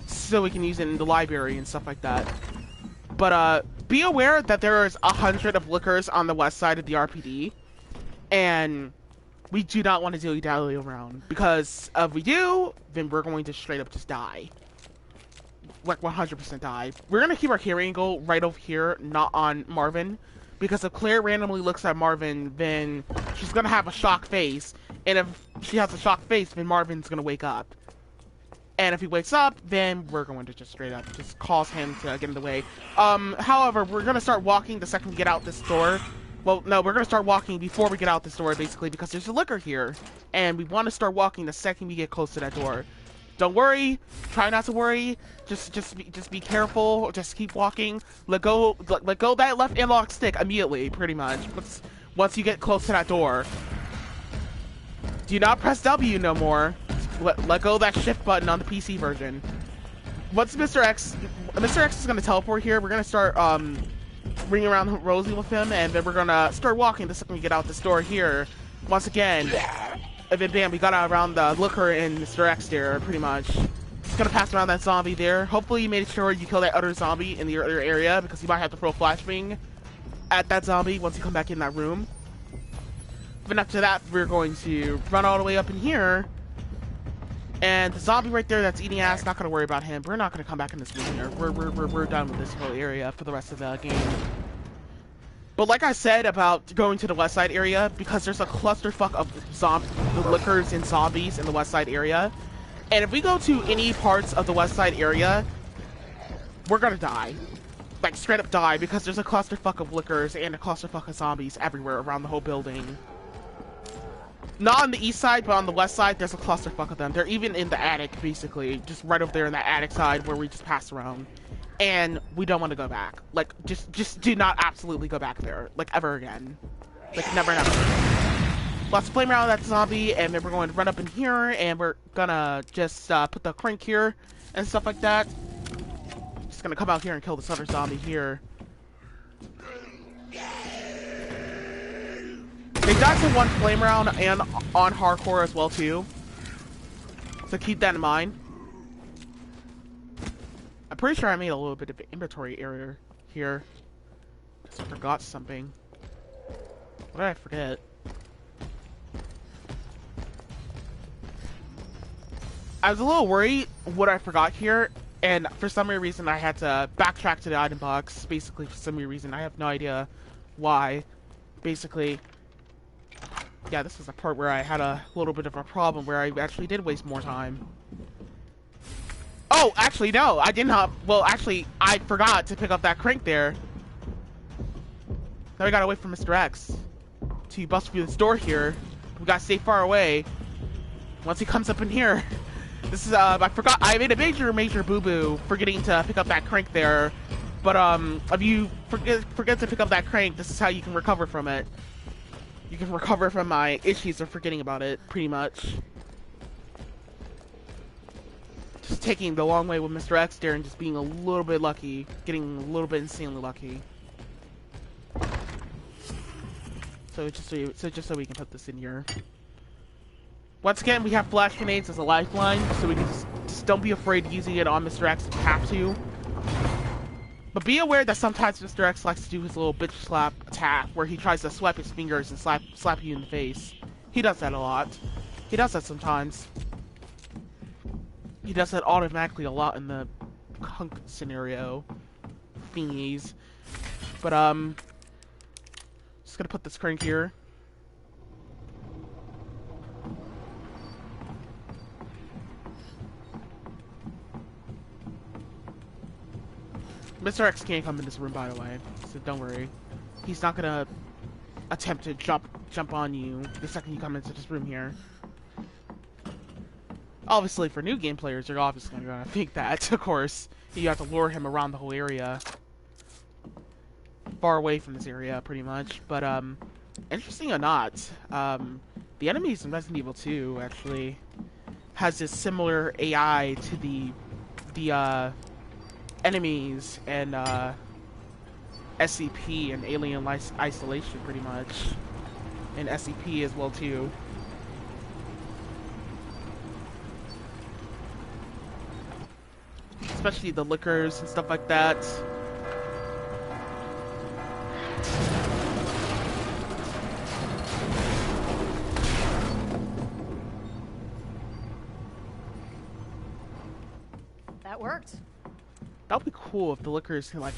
so we can use it in the library and stuff like that. But be aware that there's 100 of liquors on the west side of the RPD. And we do not want to dilly-dally around, because if we do, then we're going to straight up just die. Like 100% die. We're going to keep our carry angle right over here, not on Marvin, because if Claire randomly looks at Marvin, then she's going to have a shocked face, and if she has a shocked face, then Marvin's going to wake up. And if he wakes up, then we're going to just straight up just cause him to get in the way. However, we're going to start walking the second we get out this door. Well, no, we're going to start walking before we get out this door, basically, because there's a liquor here. And we want to start walking the second we get close to that door. Don't worry. Try not to worry. Just be careful. Just keep walking. Let go that left analog stick immediately, pretty much. Once you get close to that door. Do not press W no more. Let go of that shift button on the PC version. Once Mr. X is going to teleport here, we're going to start, ring around Rosie with him, and then we're gonna start walking the second we get out this door here. Once again, and then bam, we got out around the looker and Mr. X there, pretty much. Just gonna pass around that zombie there. Hopefully you made sure you kill that other zombie in the other area, because you might have to throw a flashbang at that zombie once you come back in that room. Then after that, we're going to run all the way up in here. And the zombie right there that's eating ass, not gonna worry about him. We're not gonna come back in this room here. We're done with this whole area for the rest of the game. But like I said about going to the west side area, because there's a clusterfuck of the liquors and zombies in the west side area. And if we go to any parts of the west side area, we're gonna die. Like straight up die, because there's a clusterfuck of liquors and a clusterfuck of zombies everywhere around the whole building. Not on the east side, but on the west side, there's a clusterfuck of them. They're even in the attic, basically. Just right over there in that attic side where we just passed around. And we don't want to go back. Like, just do not absolutely go back there. Like, ever again. Like, never. Let's flame around that zombie, and then we're going to run up in here, and we're gonna just put the crank here and stuff like that. Just gonna come out here and kill this other zombie here. They died to one flame round and on hardcore as well too. So keep that in mind. I'm pretty sure I made a little bit of an inventory error here. Just forgot something. What did I forget? I was a little worried what I forgot here, and for some weird reason I had to backtrack to the item box. Basically, for some weird reason, I have no idea why. Basically, yeah, this was a part where I had a little bit of a problem where I actually did waste more time. Oh, actually, no, I did not. Well, actually, I forgot to pick up that crank there. Now we gotta wait for Mr. X to bust through this door here. We gotta stay far away. Once he comes up in here, this is, I forgot, I made a major boo-boo forgetting to pick up that crank there. But, if you forget to pick up that crank, this is how you can recover from it. You can recover from my issues of forgetting about it, pretty much. Just taking the long way with Mr. X there and just being a little bit lucky. Getting a little bit insanely lucky. So just so we can put this in here. Once again, we have flash grenades as a lifeline, so we can just don't be afraid using it on Mr. X if you have to. But be aware that sometimes Mr. X likes to do his little bitch slap attack, where he tries to swipe his fingers and slap you in the face. He does that a lot. He does that sometimes. He does that automatically a lot in the hunk scenario thingies. But just gonna put this crank here. Mr. X can't come in this room, by the way, so don't worry. He's not gonna attempt to jump on you the second you come into this room here. Obviously, for new game players, you're obviously gonna think that, of course. You have to lure him around the whole area. Far away from this area, pretty much. But, interesting or not, the enemies in Resident Evil 2, actually, has this similar AI to the enemies and, SCP and Alien Isolation, pretty much. And SCP as well, too. Especially the liquors and stuff like that. That worked. That would be cool if the liquors can, like,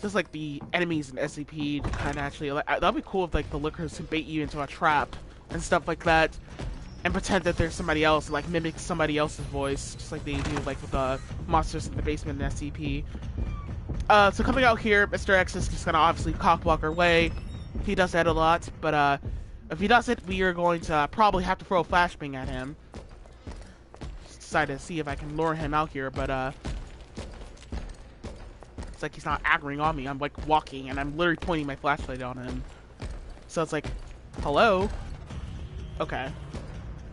just like the enemies in SCP kind of actually, like, that would be cool if, like, the liquors can bait you into a trap and stuff like that, and pretend that there's somebody else, like, mimic somebody else's voice, just like they do, like, with the monsters in the basement in SCP. So coming out here, Mr. X is just gonna obviously cockwalk our way. He does that a lot, but, if he does it, we are going to probably have to throw a flashbang at him. Just decided to see if I can lure him out here, but, it's like he's not aggroing on me. I'm, like, walking, and I'm literally pointing my flashlight on him. So it's like, hello? Okay.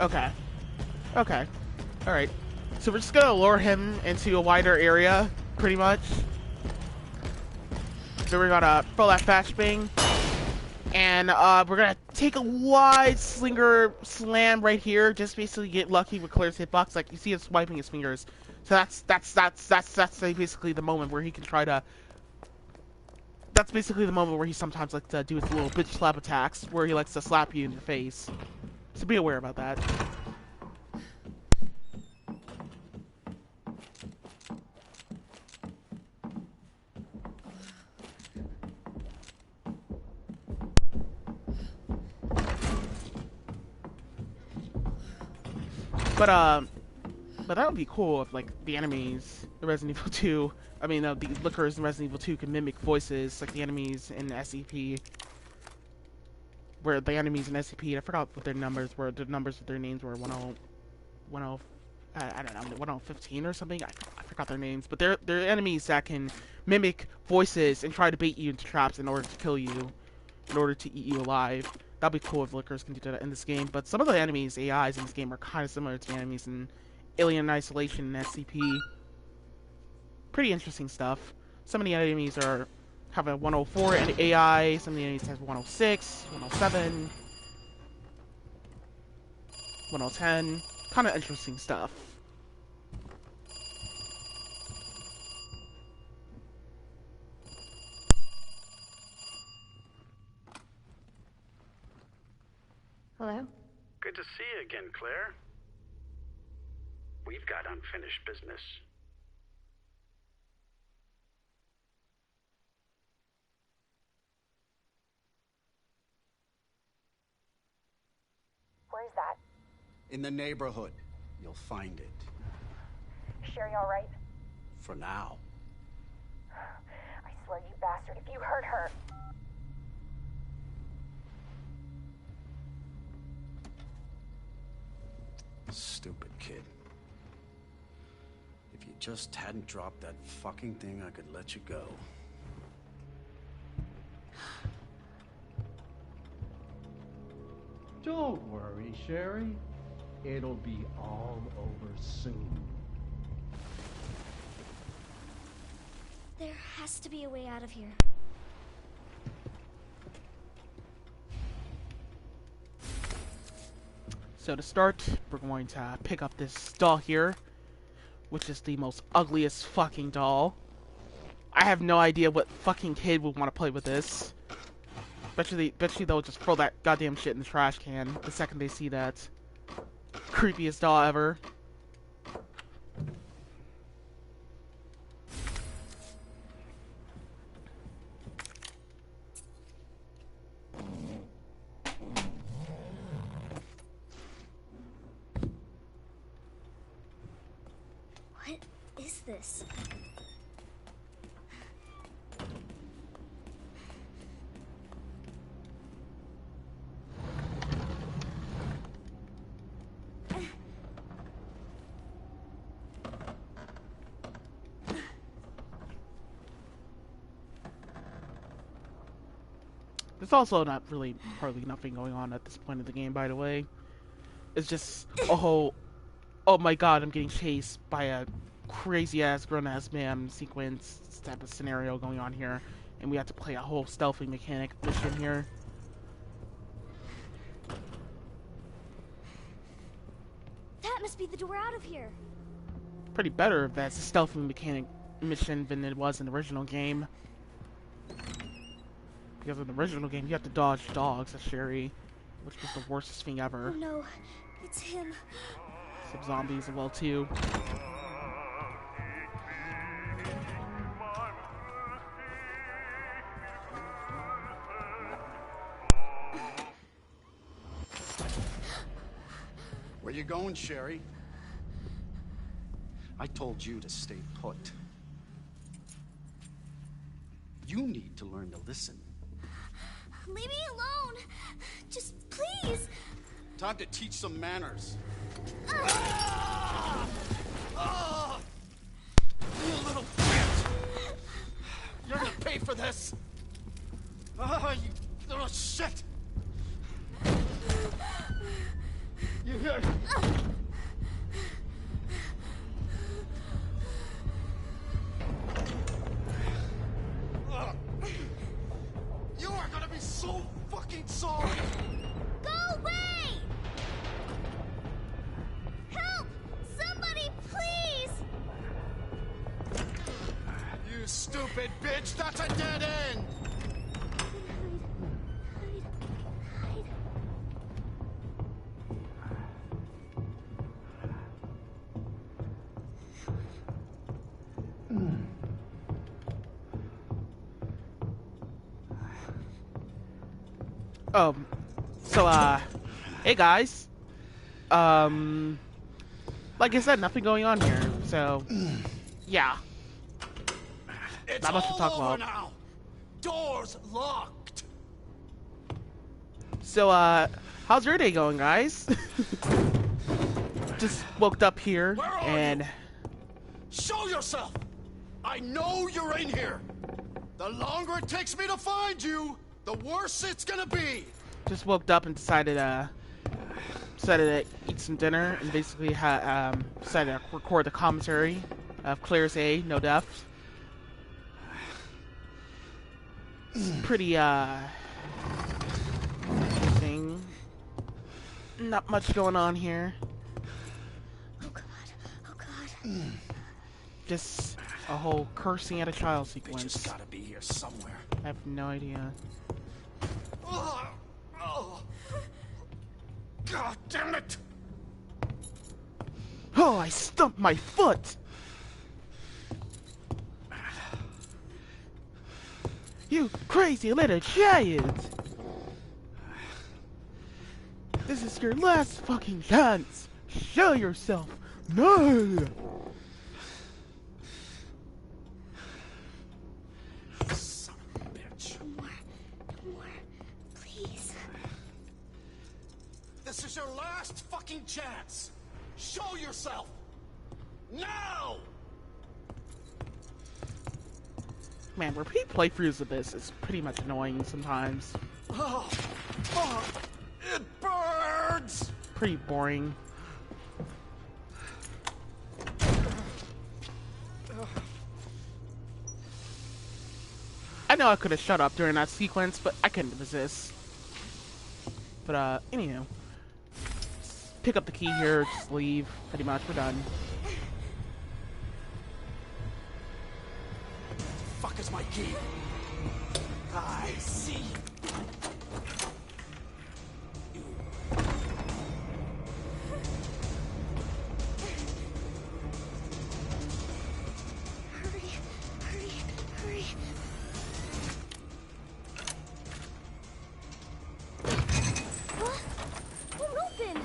Okay. Okay. Alright. So we're just gonna lure him into a wider area, pretty much. So we're gonna throw that flashbang. And, we're gonna take a wide slinger slam right here. Just basically get lucky with Claire's hitbox. Like, you see him swiping his fingers. So that's basically the moment where he can try to... That's basically the moment where he sometimes likes to do his little bitch slap attacks, where he likes to slap you in the face. So be aware about that. But that would be cool if, like, the enemies in Resident Evil 2, I mean, the liquors in Resident Evil 2 can mimic voices like the enemies in SCP. Where the enemies in SCP, I forgot what their numbers were, the numbers of their names were, 10, I don't know, 1015 or something, I forgot their names, but they're enemies that can mimic voices and try to bait you into traps in order to kill you, in order to eat you alive. That'd be cool if liquors can do that in this game, but some of the enemies, AIs in this game, are kind of similar to the enemies in Alien Isolation and SCP. Pretty interesting stuff. Some of the enemies have a 104 and AI, some of the enemies have 106, 107, 110. Kind of interesting stuff. Hello? Good to see you again, Claire. We've got unfinished business. Where's that? In the neighborhood. You'll find it. Sherry all right? For now. I swear, you bastard, if you hurt her... Stupid kid. If you just hadn't dropped that fucking thing, I could let you go. Don't worry, Sherry. It'll be all over soon. There has to be a way out of here. So to start, we're going to pick up this doll here, which is the most ugliest fucking doll. I have no idea what fucking kid would want to play with this. Bet you they'll just throw that goddamn shit in the trash can the second they see that. Creepiest doll ever. What is this? There's also not really hardly nothing going on at this point of the game, by the way. It's just a whole, oh my god, I'm getting chased by a crazy-ass, grown-ass man sequence type of scenario going on here. And we have to play a whole stealthy mechanic mission here. That must be the door out of here. Pretty better if that's a stealthy mechanic mission than it was in the original game. Because in the original game, you have to dodge dogs at Sherry, which was the worst thing ever. Oh no, it's him. Some zombies as well too. Where you going, Sherry? I told you to stay put. You need to learn to listen. Leave me alone. Just please. Time to teach some manners. You little bitch! You're gonna pay for this! You little shit! You hear? You are gonna be so fucking sorry! Go away! Help! Somebody, please! You stupid bitch! That's a dead end! Hey guys. Like I said, nothing going on here, so, yeah. It's Not much to talk all over about. now. Doors locked. So, how's your day going, guys? Just woke up here, Where are and... you? Show yourself! I know you're in here! The longer it takes me to find you, the worse it's gonna be! Just woke up and decided to eat some dinner, and basically decided to record the commentary of Claire's A, No Death. It's pretty, interesting. Not much going on here. Oh god, oh god. Just a whole cursing at a child They sequence. just gotta be here somewhere. I have no idea. Oh, God damn it! Oh, I stumped my foot! You crazy little child! This is your last fucking chance! Show yourself! No! Son of a bitch. No more, please. This is your last fucking chance! Show yourself! Now! Man, repeat playthroughs of this is pretty much annoying sometimes. Oh, fuck! It burns! Pretty boring. I know I could have shut up during that sequence, but I couldn't resist. But, anywho. Pick up the key here, just leave. Pretty much, we're done. Fuck is my key? I see. Hurry, hurry, hurry. What? Won't open.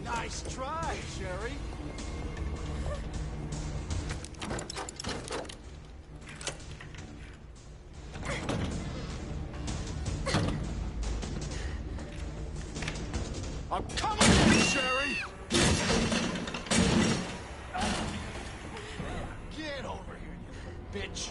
Nice try, Sherry. I'm coming for you, Sherry! Get over here, you little bitch!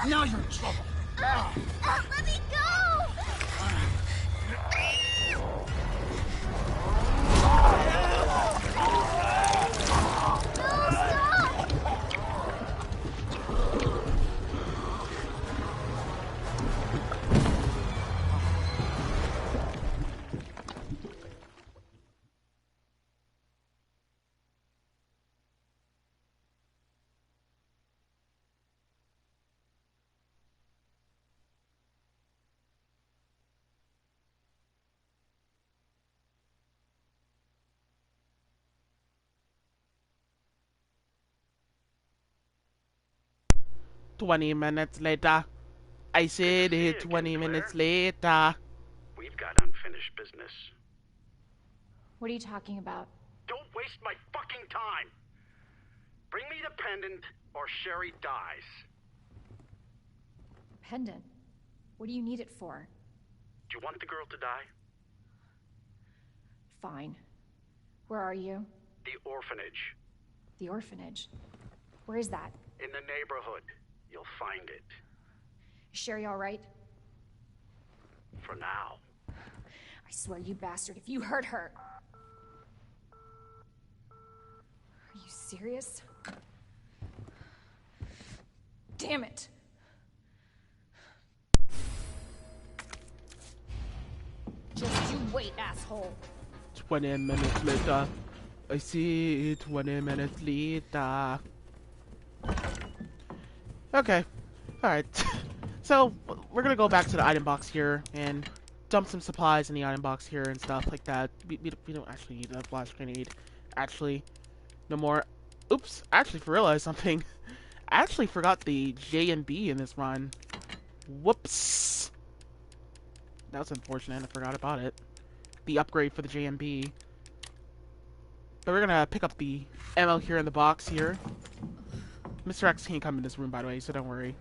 Now you're in trouble. Let me go! No, stop! 20 minutes later. I said it 20 minutes later. We've got unfinished business. What are you talking about? Don't waste my fucking time! Bring me the pendant, or Sherry dies. Pendant? What do you need it for? Do you want the girl to die? Fine. Where are you? The orphanage. The orphanage. Where is that? In the neighborhood. You'll find it. Is Sherry all right? For now. I swear, you bastard, if you hurt her... Are you serious? Damn it! Just you wait, asshole. 20 minutes later. I see it 20 minutes later. Okay. Alright. So, we're gonna go back to the item box here and dump some supplies in the item box here and stuff like that. We don't actually need a blast grenade. Actually, no more. Oops. I actually realized something. I actually forgot the J and B in this run. Whoops. That was unfortunate. I forgot about it. The upgrade for the J and B. But we're gonna pick up the ammo here in the box here. Mr. X can't come in this room, by the way, so don't worry.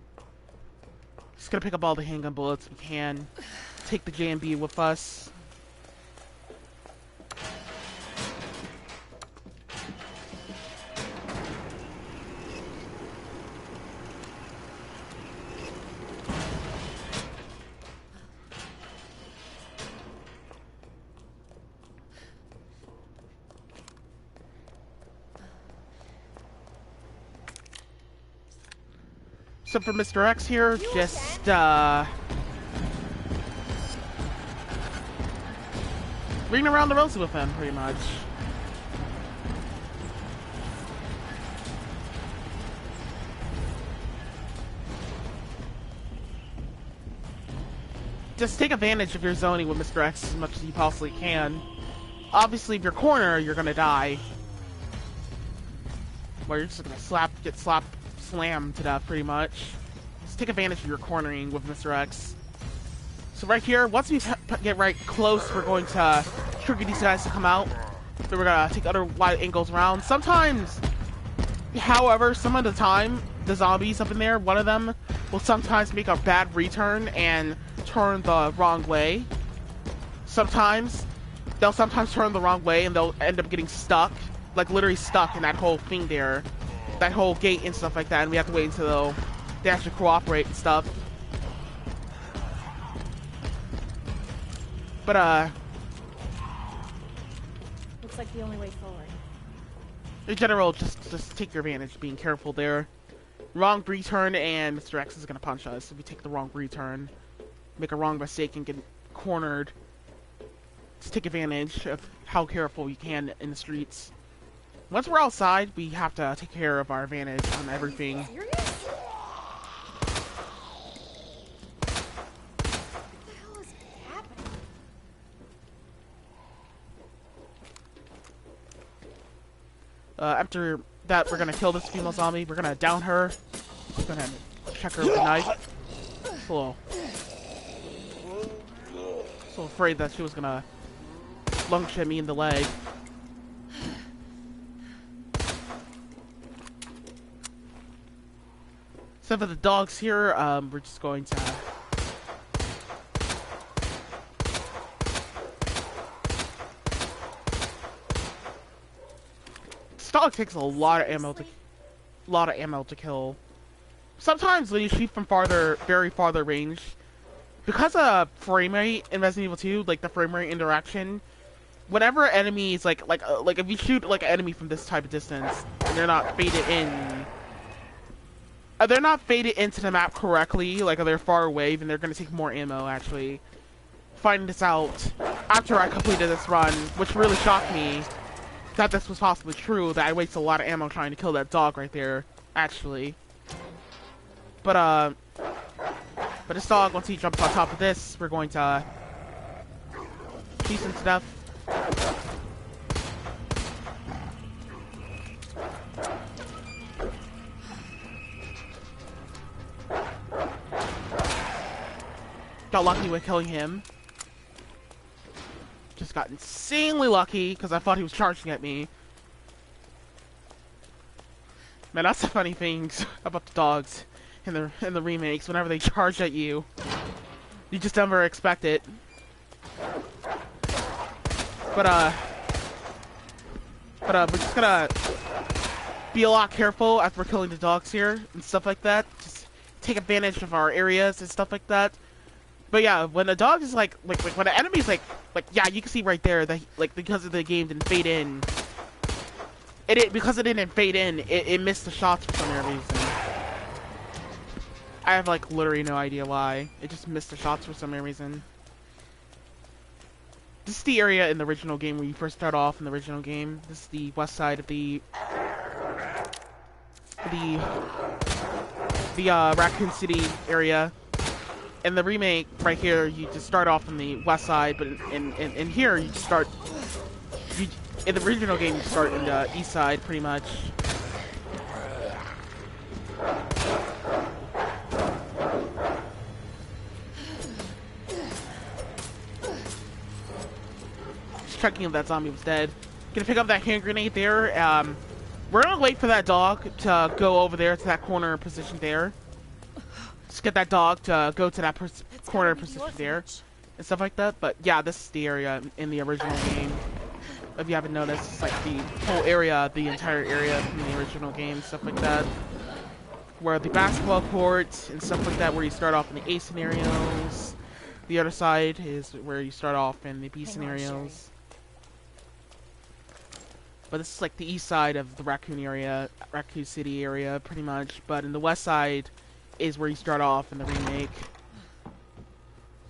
Just gonna pick up all the handgun bullets we can. Take the J and B with us. So for Mr. X here, just ring around the rosy with him, pretty much. Just take advantage of your zoning with Mr. X as much as you possibly can. Obviously, if you're corner, you're gonna die. Well, you're just gonna get slammed to death, pretty much. Just take advantage of your cornering with Mr. X. So right here, once we get right close, we're going to trigger these guys to come out. Then we're gonna take other wide angles around. Sometimes, however, some of the time, the zombies up in there, one of them will sometimes make a bad return and turn the wrong way. Sometimes, they'll sometimes turn the wrong way and they'll end up getting stuck. Like, literally stuck in that whole thing there. That whole gate and stuff like that, and we have to wait until they actually cooperate and stuff. But, Looks like the only way forward. in general, just take your advantage, being careful there. Wrong return, and Mr. X is gonna punch us if we take the wrong return. Make a wrong mistake and get cornered. Just take advantage of how careful you can in the streets. Once we're outside, we have to take care of our advantage on everything. Serious? What the hell is happening? After that, we're gonna kill this female zombie. We're gonna down her. We're gonna check her with a knife. So afraid that she was gonna lung shit me in the leg. So for the dogs here, we're just going to this dog takes a lot of ammo to kill. sometimes when you shoot from farther, very farther range, because of frame rate in Resident Evil 2, like the frame rate interaction, whenever enemies like if you shoot like an enemy from this type of distance and they're not faded in, they're not faded into the map correctly, like they're far away, then they're gonna take more ammo. Actually, finding this out after I completed this run, which really shocked me that this was possibly true. That I wasted a lot of ammo trying to kill that dog right there. Actually, but this dog, once he jumps on top of this, we're going to piece him to death. Got lucky with killing him. Just got insanely lucky because I thought he was charging at me. Man, that's the funny things about the dogs in the remakes. Whenever they charge at you, you just never expect it. But we're just gonna be a lot careful after we're killing the dogs here and stuff like that. Just take advantage of our areas and stuff like that. But yeah, when the dog is like when the enemy's like yeah, you can see right there that because of the game didn't fade in. Because it didn't fade in, it missed the shots for some reason. I have like literally no idea why. It just missed the shots for some reason. This is the area in the original game where you first start off in the original game. This is the west side of the Raccoon City area. In the remake, right here, you just start off on the west side, but in here, you start... in the original game, you start in the east side, pretty much. Just checking if that zombie was dead. Gonna pick up that hand grenade there. We're gonna wait for that dog to go over there to that corner position there. Just get that dog to go to that corner position there and stuff like that. But yeah, this is the area in the original game. If you haven't noticed, it's like the whole area, the entire area from the original game, stuff like that. Where the basketball court and stuff like that, where you start off in the A scenarios. The other side is where you start off in the B scenarios. But this is like the east side of the Raccoon City area, pretty much. But in the west side is where you start off in the remake.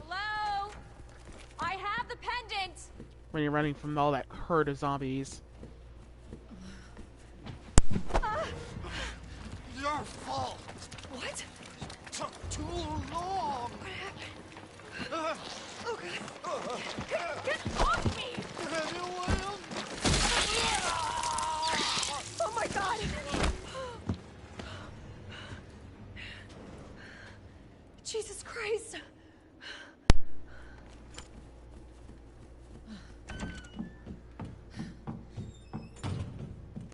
Hello? I have the pendant! When you're running from all that herd of zombies. Your fault! What? Took too long! Oh god. Get off me! Oh my god! Jesus Christ!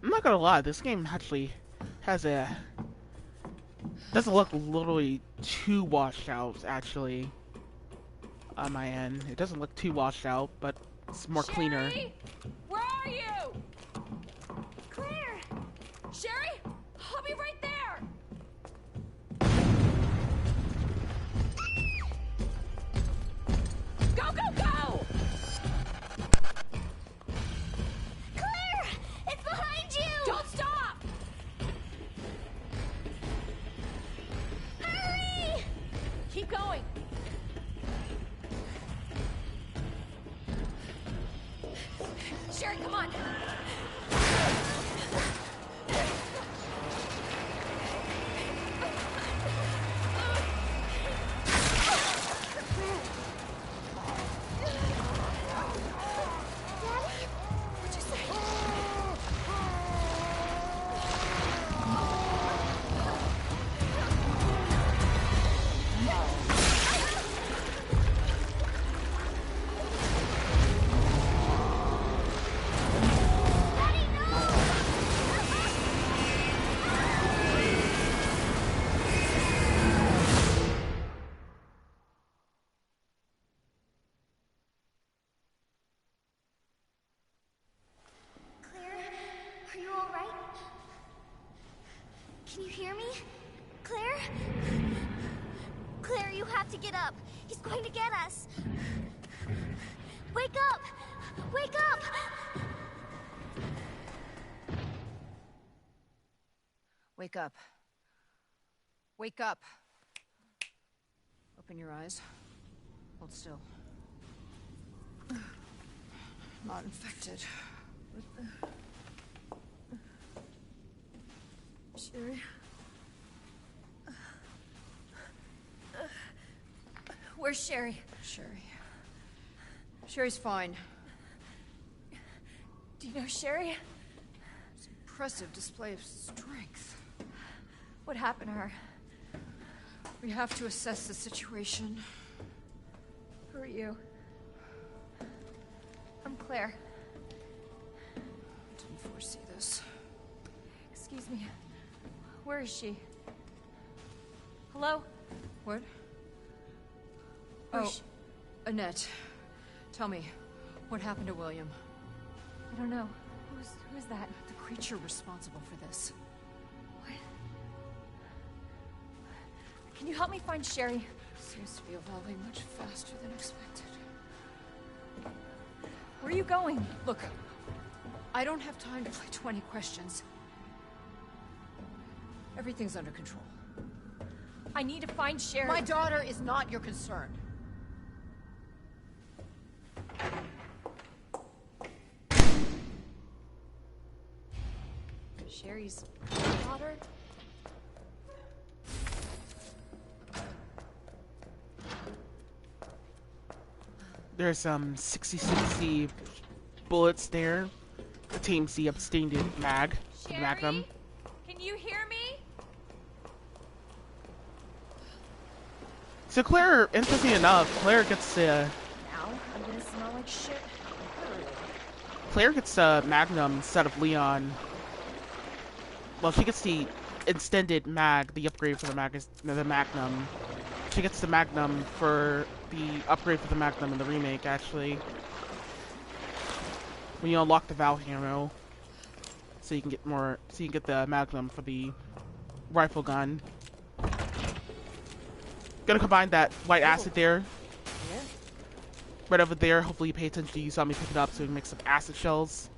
I'm not gonna lie, this game actually has doesn't look literally too washed out, actually, on my end. It doesn't look too washed out, but it's more cleaner. Sherry? Where are you? Claire! Sherry? I'll be right there! Go, go, go! Claire! It's behind you! Don't stop! Hurry! Keep going. Sherry, come on. What'd you say? Claire, are you all right? Can you hear me? Claire? Claire, you have to get up. He's going to get us. Wake up! Wake up! Wake up. Wake up. Open your eyes. Hold still. Not infected. Sherry? Where's Sherry? Sherry's fine. Do you know Sherry? It's an impressive display of strength. What happened to her? We have to assess the situation. Who are you? I'm Claire. I didn't foresee this. Excuse me. Where is she? Hello? What? Where's Oh, Annette. Tell me, what happened to William? I don't know. Who's that? The creature responsible for this. What? Can you help me find Sherry? Seems to be evolving much faster than expected. Where are you going? Look, I don't have time to play 20 questions. Everything's under control. I need to find Sherry. My daughter is not your concern. Sherry's daughter? There's some 60-60 bullets there. The Team C abstained mag. Sherry? Magnum. Can you hear me? So Claire, interesting enough, Claire gets Now I'm gonna smell like shit. Claire gets Magnum instead of Leon. Well, she gets the extended mag, the upgrade for the Magnum. She gets the Magnum for the upgrade for the Magnum in the remake, actually. When you unlock the Valve ammo, so you can get more, so you can get the Magnum for the rifle gun. Gonna combine that white acid there. Right over there. Hopefully you pay attention to you saw me pick it up so we can make some acid shells.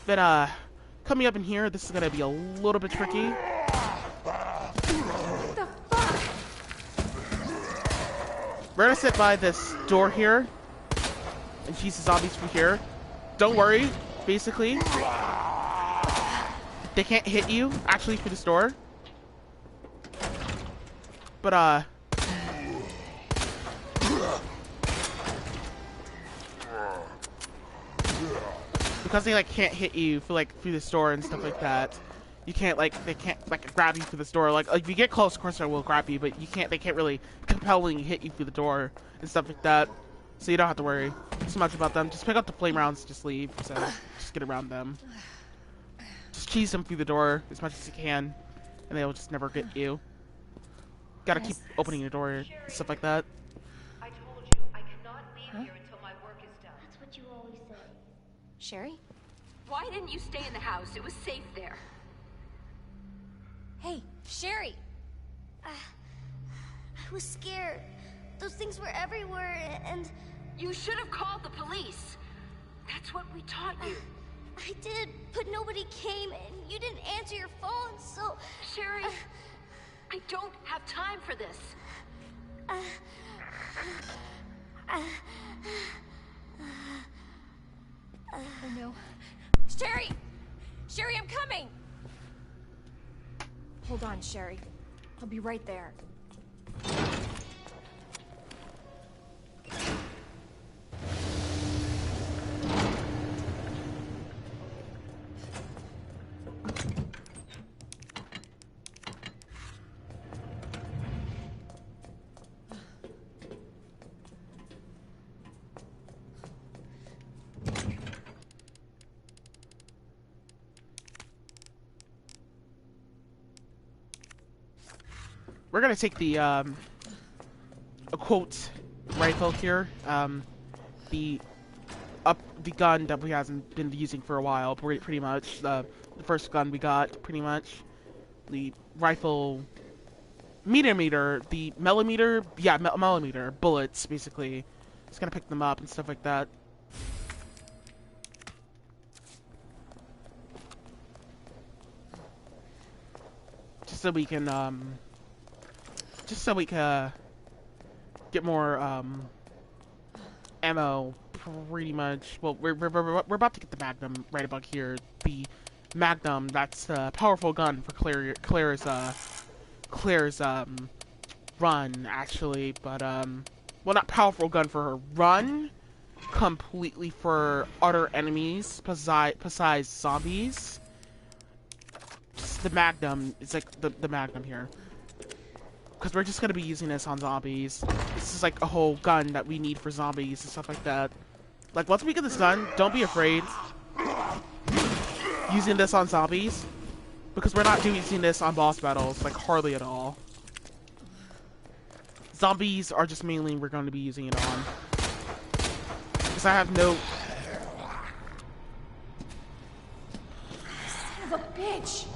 But coming up in here, this is gonna be a little bit tricky. What the fuck? We're gonna sit by this door here and chase the zombies from here. Don't worry, basically. They can't hit you, actually, through this door. But, because they, like, can't hit you for, like, through this door and stuff like that, you can't, like, they can't, like, grab you through this door. Like, if you get close, of course they will grab you, but you can't, they can't really compellingly hit you through the door and stuff like that. So you don't have to worry so much about them. Just pick up the flame rounds, just leave, so just get around them. Just cheese them through the door as much as you can, and they'll just never get you. Gotta keep opening the door and stuff like that. I told you, I cannot leave here until my work is done. That's what you always say. Sherry? Why didn't you stay in the house? It was safe there. Hey, Sherry! I was scared. Those things were everywhere, and... You should have called the police. That's what we taught you. I did, but nobody came, and you didn't answer your phone, so... Sherry, I don't have time for this. Oh no. Sherry! Sherry, I'm coming! Hold on, Sherry. I'll be right there. We're gonna take the a quote rifle here. The the gun that we hasn't been using for a while, pretty much. The first gun we got, pretty much. The rifle meter, the millimeter, yeah, millimeter bullets, basically. Just gonna pick them up and stuff like that. Just so we can get more ammo, pretty much. Well, we're about to get the Magnum right about here. The Magnum, that's a powerful gun for Claire's run, actually, but well, not powerful gun for her run, completely for other enemies besides zombies. Just the Magnum, it's like the Magnum here. Because we're just gonna be using this on zombies. This is like a whole gun that we need for zombies and stuff like that. Like, once we get this done, don't be afraid using this on zombies. Because we're not using this on boss battles, like, hardly at all. Zombies are just mainly we're going to be using it on. Because I have no... Son of a bitch!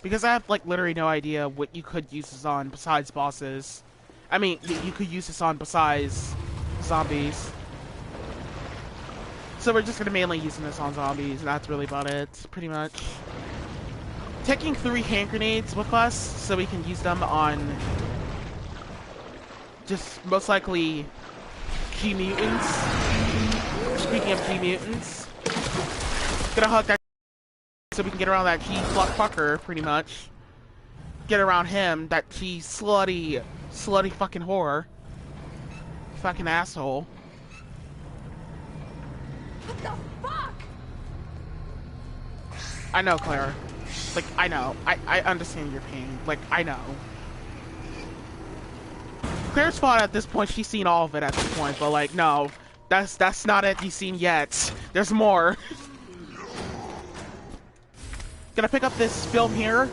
Because I have, like, literally no idea what you could use this on besides bosses. I mean, you could use this on besides zombies. So we're just gonna mainly using this on zombies, and that's really about it, pretty much. Taking 3 hand grenades with us, so we can use them on just most likely G mutants. Speaking of G mutants, gonna hug that so we can get around that G fucker, pretty much. Get around him, that G slutty fucking whore. Fucking asshole. What the fuck? I know, Claire. Like, I know. I understand your pain. Like, I know. Claire's fault at this point. She's seen all of it at this point, but like, no. That's not it you've seen yet. There's more. Gonna pick up this film here.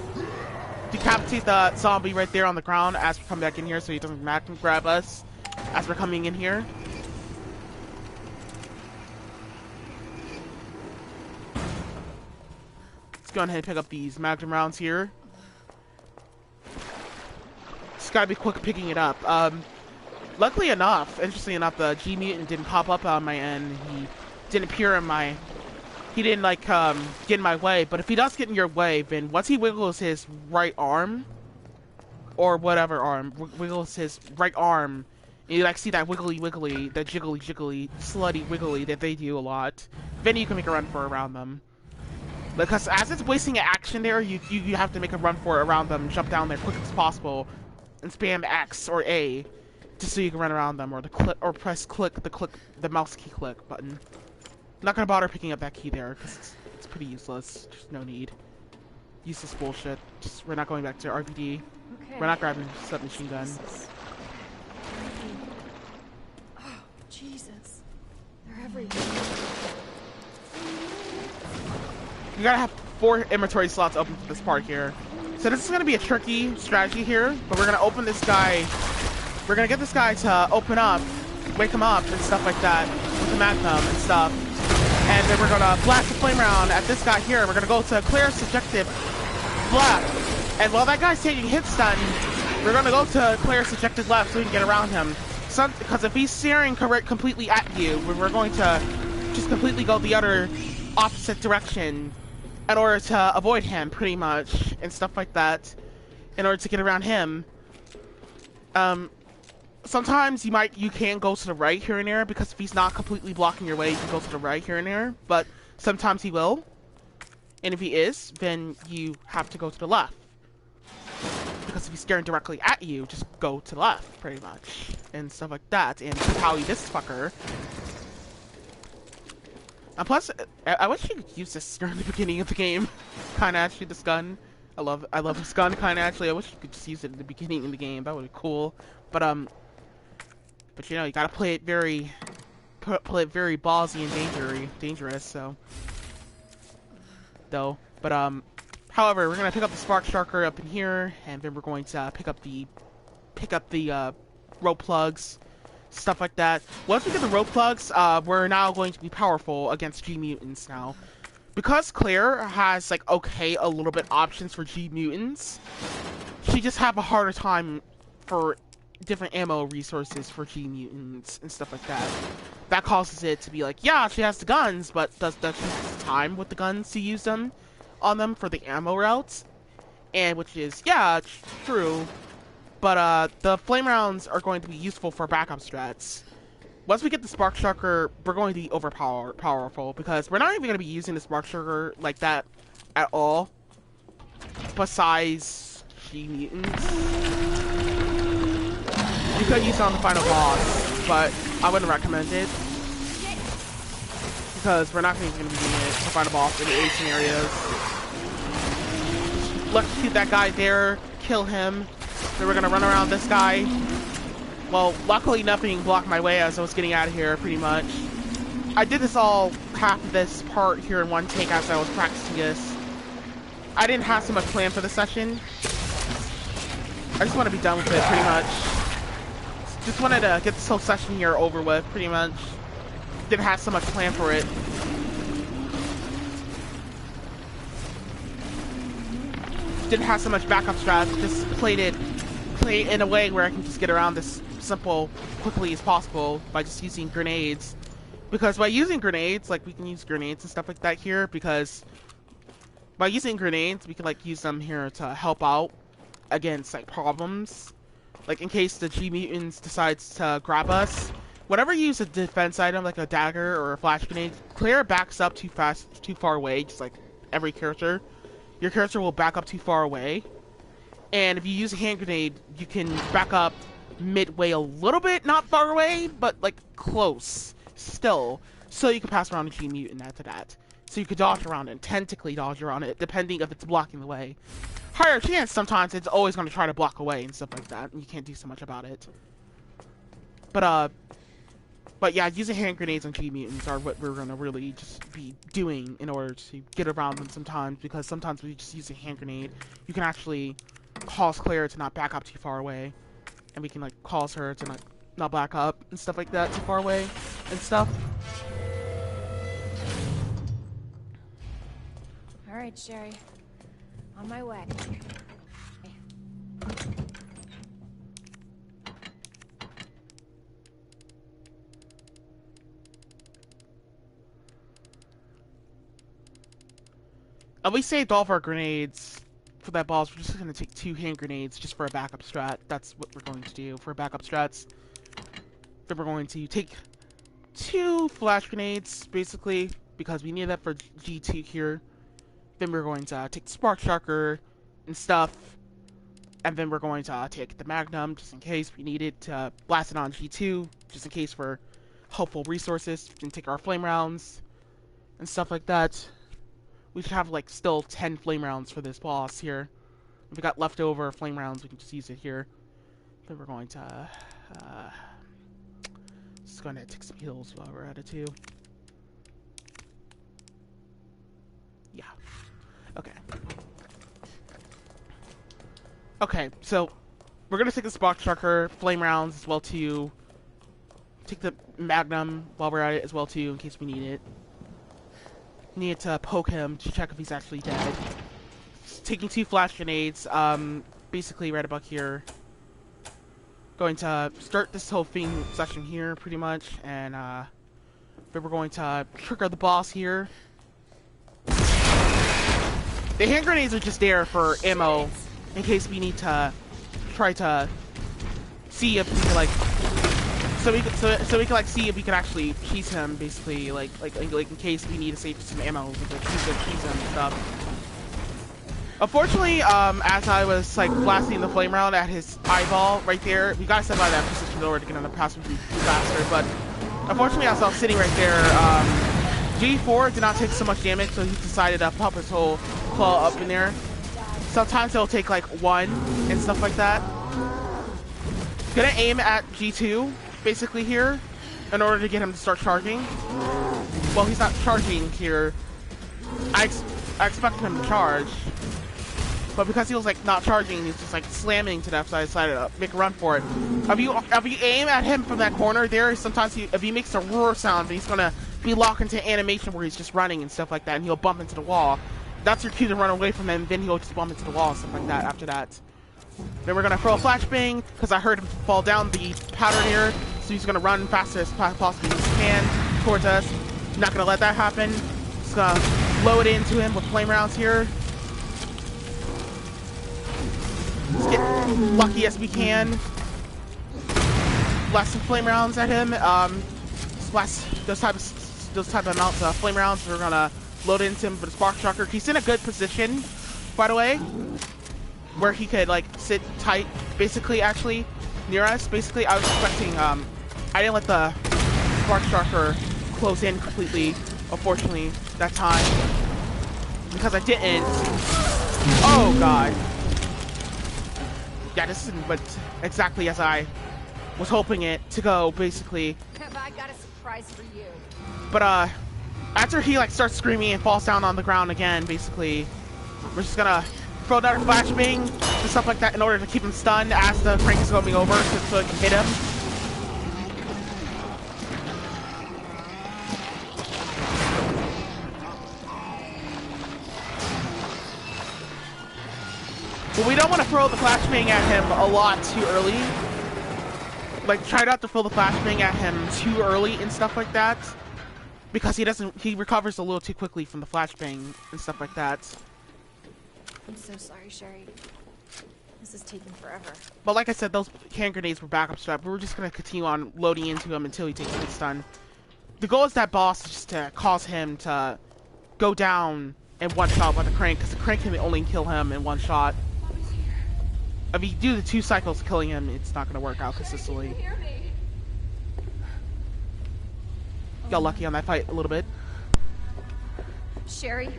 Decapitate the zombie right there on the ground as we come back in here so he doesn't back and grab us as we're coming in here. Let's go ahead and pick up these Magnum rounds here. Just gotta be quick picking it up. Luckily enough, interestingly enough, the G mutant didn't pop up on my end. He didn't appear in my... He didn't, like, get in my way, but if he does get in your way, then once he wiggles his right arm, or whatever arm, wiggles his right arm, and you, like, see that wiggly, that jiggly, slutty wiggly that they do a lot, then you can make a run for around them. Because as it's wasting an action there, you have to make a run for it around them, jump down there quick as possible, and spam X or A, just so you can run around them, or press the mouse key click button. Not gonna bother picking up that key there, because it's pretty useless. Just no need. Useless bullshit. Just, we're not going back to RPD. Okay. We're not grabbing submachine gun. Oh, Jesus. They're everywhere. You gotta have 4 inventory slots open for this part here. So this is gonna be a tricky strategy here, but we're gonna open this guy. We're gonna get this guy to open up, wake him up, and stuff like that, with the Magnum and stuff. And then we're gonna blast the flame round at this guy here. We're gonna go to clear subjective left. And while that guy's taking hit stun, we're gonna go to clear subjective left so we can get around him. Because if he's staring completely at you, we're going to just completely go the other opposite direction in order to avoid him, pretty much, and stuff like that. In order to get around him. Sometimes you can go to the right here and there, because if he's not completely blocking your way, you can go to the right here and there, but sometimes he will. And if he is, then you have to go to the left. Because if he's staring directly at you, just go to the left, pretty much. And stuff like that, and powie this fucker. And plus, I wish you could use this during the beginning of the game. Kinda actually, this gun. I love this gun, kinda actually. I wish you could just use it at the beginning of the game, that would be cool. But you know, you gotta play it very ballsy and dangerous, so. though. But however, we're gonna pick up the spark striker up in here, and then we're going to pick up the rope plugs, stuff like that. Once we get the rope plugs, we're now going to be powerful against G mutants now. Because Claire has like a little bit options for G mutants, she just have a harder time for different ammo resources for G mutants and stuff like that. That causes it to be like, yeah, she has the guns, but does she have time with the guns to use them on them for the ammo routes? And which is, yeah, true. But the flame rounds are going to be useful for backup strats. Once we get the spark striker, we're going to be powerful because we're not even going to be using the spark striker like that at all. Besides G mutants, you could use it on the final boss, but I wouldn't recommend it because we're not even going to be using it to final boss in the A scenarios. Let's shoot that guy there, kill him. Then we're gonna run around this guy. Well, luckily nothing blocked my way as I was getting out of here, pretty much. I did this half of this part here in one take as I was practicing this. I didn't have so much plan for the session. I just want to be done with it, pretty much. Just wanted to get this whole session here over with, pretty much. Didn't have so much plan for it. Didn't have so much backup strats, just played it in a way where I can just get around this quickly as possible by just using grenades. Because by using grenades, like we can use grenades and stuff like that here, because by using grenades, we can like use them here to help out against like problems. Like in case the G mutants decides to grab us. Whenever you use a defense item like a dagger or a flash grenade, Claire backs up too far away, just like every character. Your character will back up too far away. And if you use a hand grenade, you can back up midway a little bit, not far away, but like close still. So you can pass around a G mutant after that. So you could dodge around it, tentatively dodge around it, depending if it's blocking the way. Higher chance, sometimes it's always going to try to block away and stuff like that, and you can't do so much about it. But yeah, using hand grenades on G mutants are what we're going to really just be doing in order to get around them sometimes, because sometimes when you just use a hand grenade, you can actually cause Claire to not back up too far away, and we can like cause her to not back up and stuff like that too far away and stuff. All right, Sherry. On my way. We saved all of our grenades for that boss. We're just going to take 2 hand grenades just for a backup strat. That's what we're going to do for backup strats. Then we're going to take 2 flash grenades, basically, because we need that for G2 here. Then we're going to take the spark striker and stuff. And then we're going to take the magnum, just in case we need it to blast it on G2, just in case for helpful resources. We can take our flame rounds and stuff like that. We should have like still 10 flame rounds for this boss here. If we got leftover flame rounds, we can just use it here. Then we're going to just going to take some heals while we're at it too. Yeah. Okay. Okay, so we're gonna take the spark striker, flame rounds as well too. Take the magnum while we're at it as well too, in case we need it. Need to poke him to check if he's actually dead. Taking 2 flash grenades, basically right about here. Going to start this whole thing section here, pretty much, and then we're going to trigger the boss here. The hand grenades are just there for ammo, in case we need to try to see if we can like. So we can like see if we can actually cheese him, basically, like in case we need to save some ammo, we can cheese him and stuff. Unfortunately, as I was like blasting the flame round at his eyeball right there, we gotta step out of that position in order to get on the pass faster. But unfortunately, as I was sitting right there, ps4 did not take so much damage, so he decided to pop his whole claw up in there. Sometimes it'll take like 1 and stuff like that. Gonna aim at G2. Basically here, in order to get him to start charging. Well, he's not charging here. I expected him to charge. But because he was like not charging, he's just like slamming to death, so I decided to make a run for it. If you aim at him from that corner there, sometimes if he makes a roar sound, he's gonna be locked into animation where he's just running and stuff like that, and he'll bump into the wall. That's your cue to run away from him, then he'll just bump into the wall and stuff like that after that. Then we're gonna throw a flashbang, because I heard him fall down the pattern here, so he's gonna run fast as possibly can towards us. Not gonna let that happen. Just gonna load it into him with flame rounds here. Let's get lucky as we can. Blast some flame rounds at him. Blast those type of amounts of flame rounds. We're gonna load into him with a spark shocker. He's in a good position, by the way, where he could like sit tight, basically, actually near us. Basically, I was expecting. I didn't let the spark shocker close in completely, unfortunately, that time, because I didn't. Oh god. Yeah, this isn't but exactly as I was hoping it to go, basically. Have I got a surprise for you? But after he like starts screaming and falls down on the ground again, basically, we're just gonna throw another flashbang and stuff like that in order to keep him stunned as the crank is coming over, so it can hit him. But we don't want to throw the flashbang at him a lot too early. Like, try not to throw the flashbang at him too early and stuff like that. Because he recovers a little too quickly from the flashbang and stuff like that. I'm so sorry, Sherry. This is taking forever. But like I said, those hand grenades were backup strap. We're just going to continue on loading into him until he takes his stun. The goal is that boss is just to cause him to go down in one shot with the crank, because the crank can only kill him in one shot. If you do the 2 cycles killing him, it's not going to work out consistently. Got lucky on that fight a little bit. Sherry?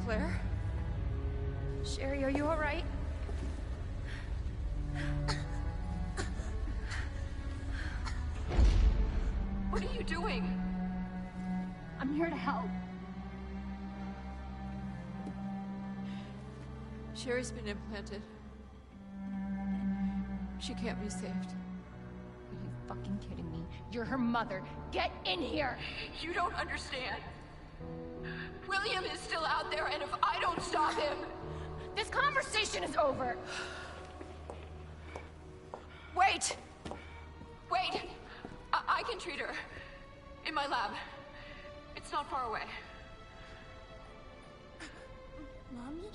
Claire? Sherry, are you alright? What are you doing? I'm here to help. Sherry's been implanted. She can't be saved. Are you fucking kidding me? You're her mother. Get in here! You don't understand. William is still out there, and if I don't stop him... This conversation is over! Wait! Wait! I can treat her. In my lab. It's not far away. Mommy?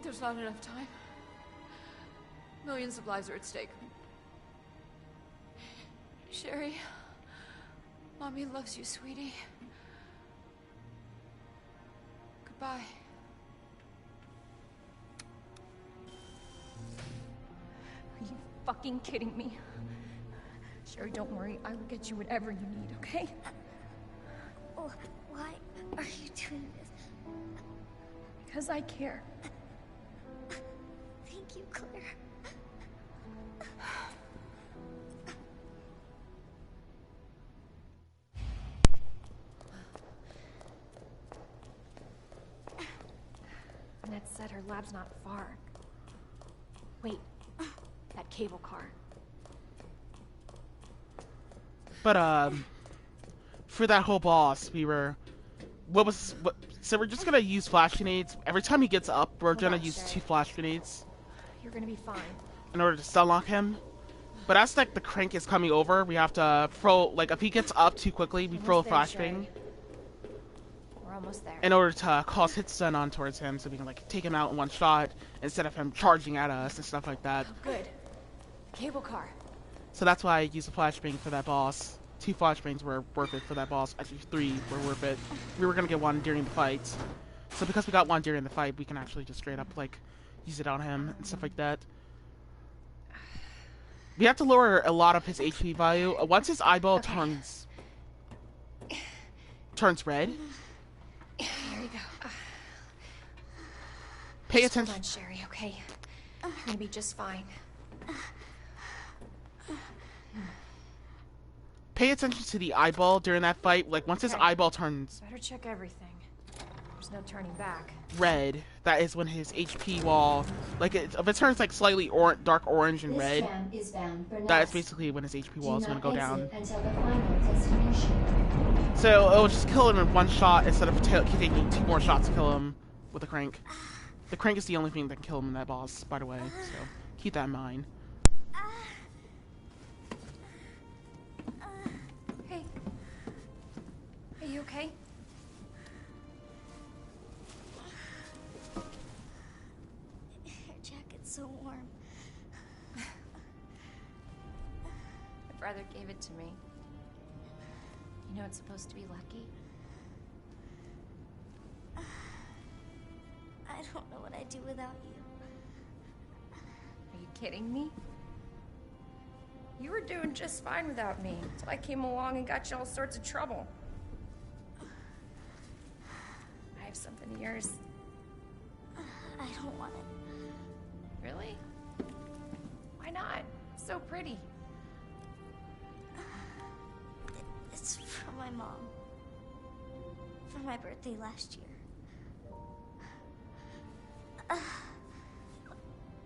There's not enough time. Millions of lives are at stake. Sherry, Mommy loves you, sweetie. Goodbye. Are you fucking kidding me? Sherry, don't worry. I will get you whatever you need, okay? Oh, why are you doing this? Because I care. Thank you, Claire. Annette said her lab's not far. Wait, that cable car. But for that whole boss, so we're just gonna use flash grenades. Every time he gets up, we're gonna use 2 flash grenades. You're gonna be fine. In order to stun lock him. But as like the crank is coming over, we have to throw, like if he gets up too quickly, we throw a flashbang. We're almost there. In order to cause hit stun on towards him, so we can like take him out in one shot instead of him charging at us and stuff like that. Oh, good. Cable car. So that's why I used a flashbang for that boss. 2 flashbangs were worth it for that boss. Actually 3 were worth it. We were gonna get 1 during the fight. So because we got 1 during the fight, we can actually just straight up like use it on him and stuff like that. We have to lower a lot of his HP value. Once his eyeball turns red. Here you go. Pay Just attention. Hold on, Sherry, okay? You're gonna be just fine. pay attention to the eyeball during that fight. Like, once his eyeball turns Better check everything. There's no turning back. red, that is when his HP wall, like, if it turns like slightly dark orange and red, that is basically when his HP wall is going to go down. So it'll just kill him in one shot instead of taking 2 more shots to kill him with the crank. The crank is the only thing that can kill him in that boss, by the way, so keep that in mind. Hey. Are you okay? Your jacket's so warm. My brother gave it to me. You know it's supposed to be lucky? I don't know what I'd do without you. Are you kidding me? You were doing just fine without me, until I came along and got you all sorts of trouble. I have something of yours. I don't want it. Really? Why not? It's so pretty. It's from my mom. For my birthday last year.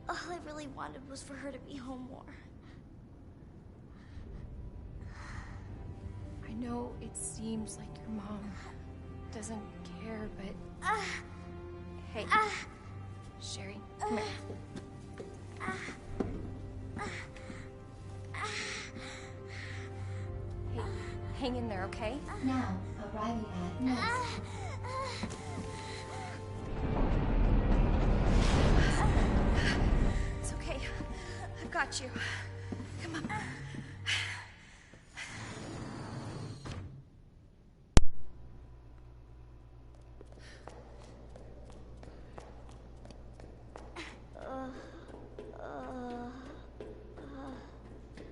All I really wanted was for her to be home more. I know it seems like your mom doesn't care, but... Hey. Sherry, come here. Hey, hang in there, okay? Now, arriving at Nest. It's okay. I've got you. Come on.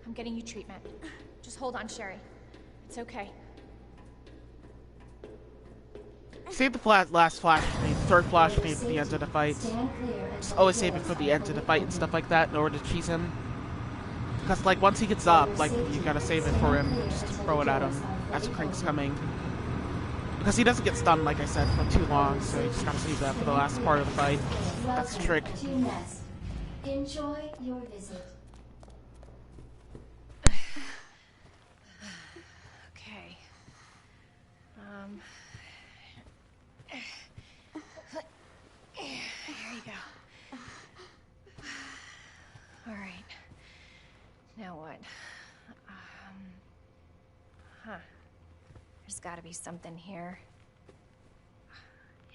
I'm getting you treatment. Just hold on, Sherry. It's okay. Save the last flash grenade, third flash grenade for the end of the fight. Just always save it for the end of the fight and stuff like that in order to cheese him. Because, like, once he gets up, like, you gotta save it for him, just to throw it at him as the crank's coming. Because he doesn't get stunned, like I said, for too long, so you just gotta save that for the last part of the fight. That's the trick. Enjoy your visit. Okay. Here you go. All right. Now what? There's got to be something here.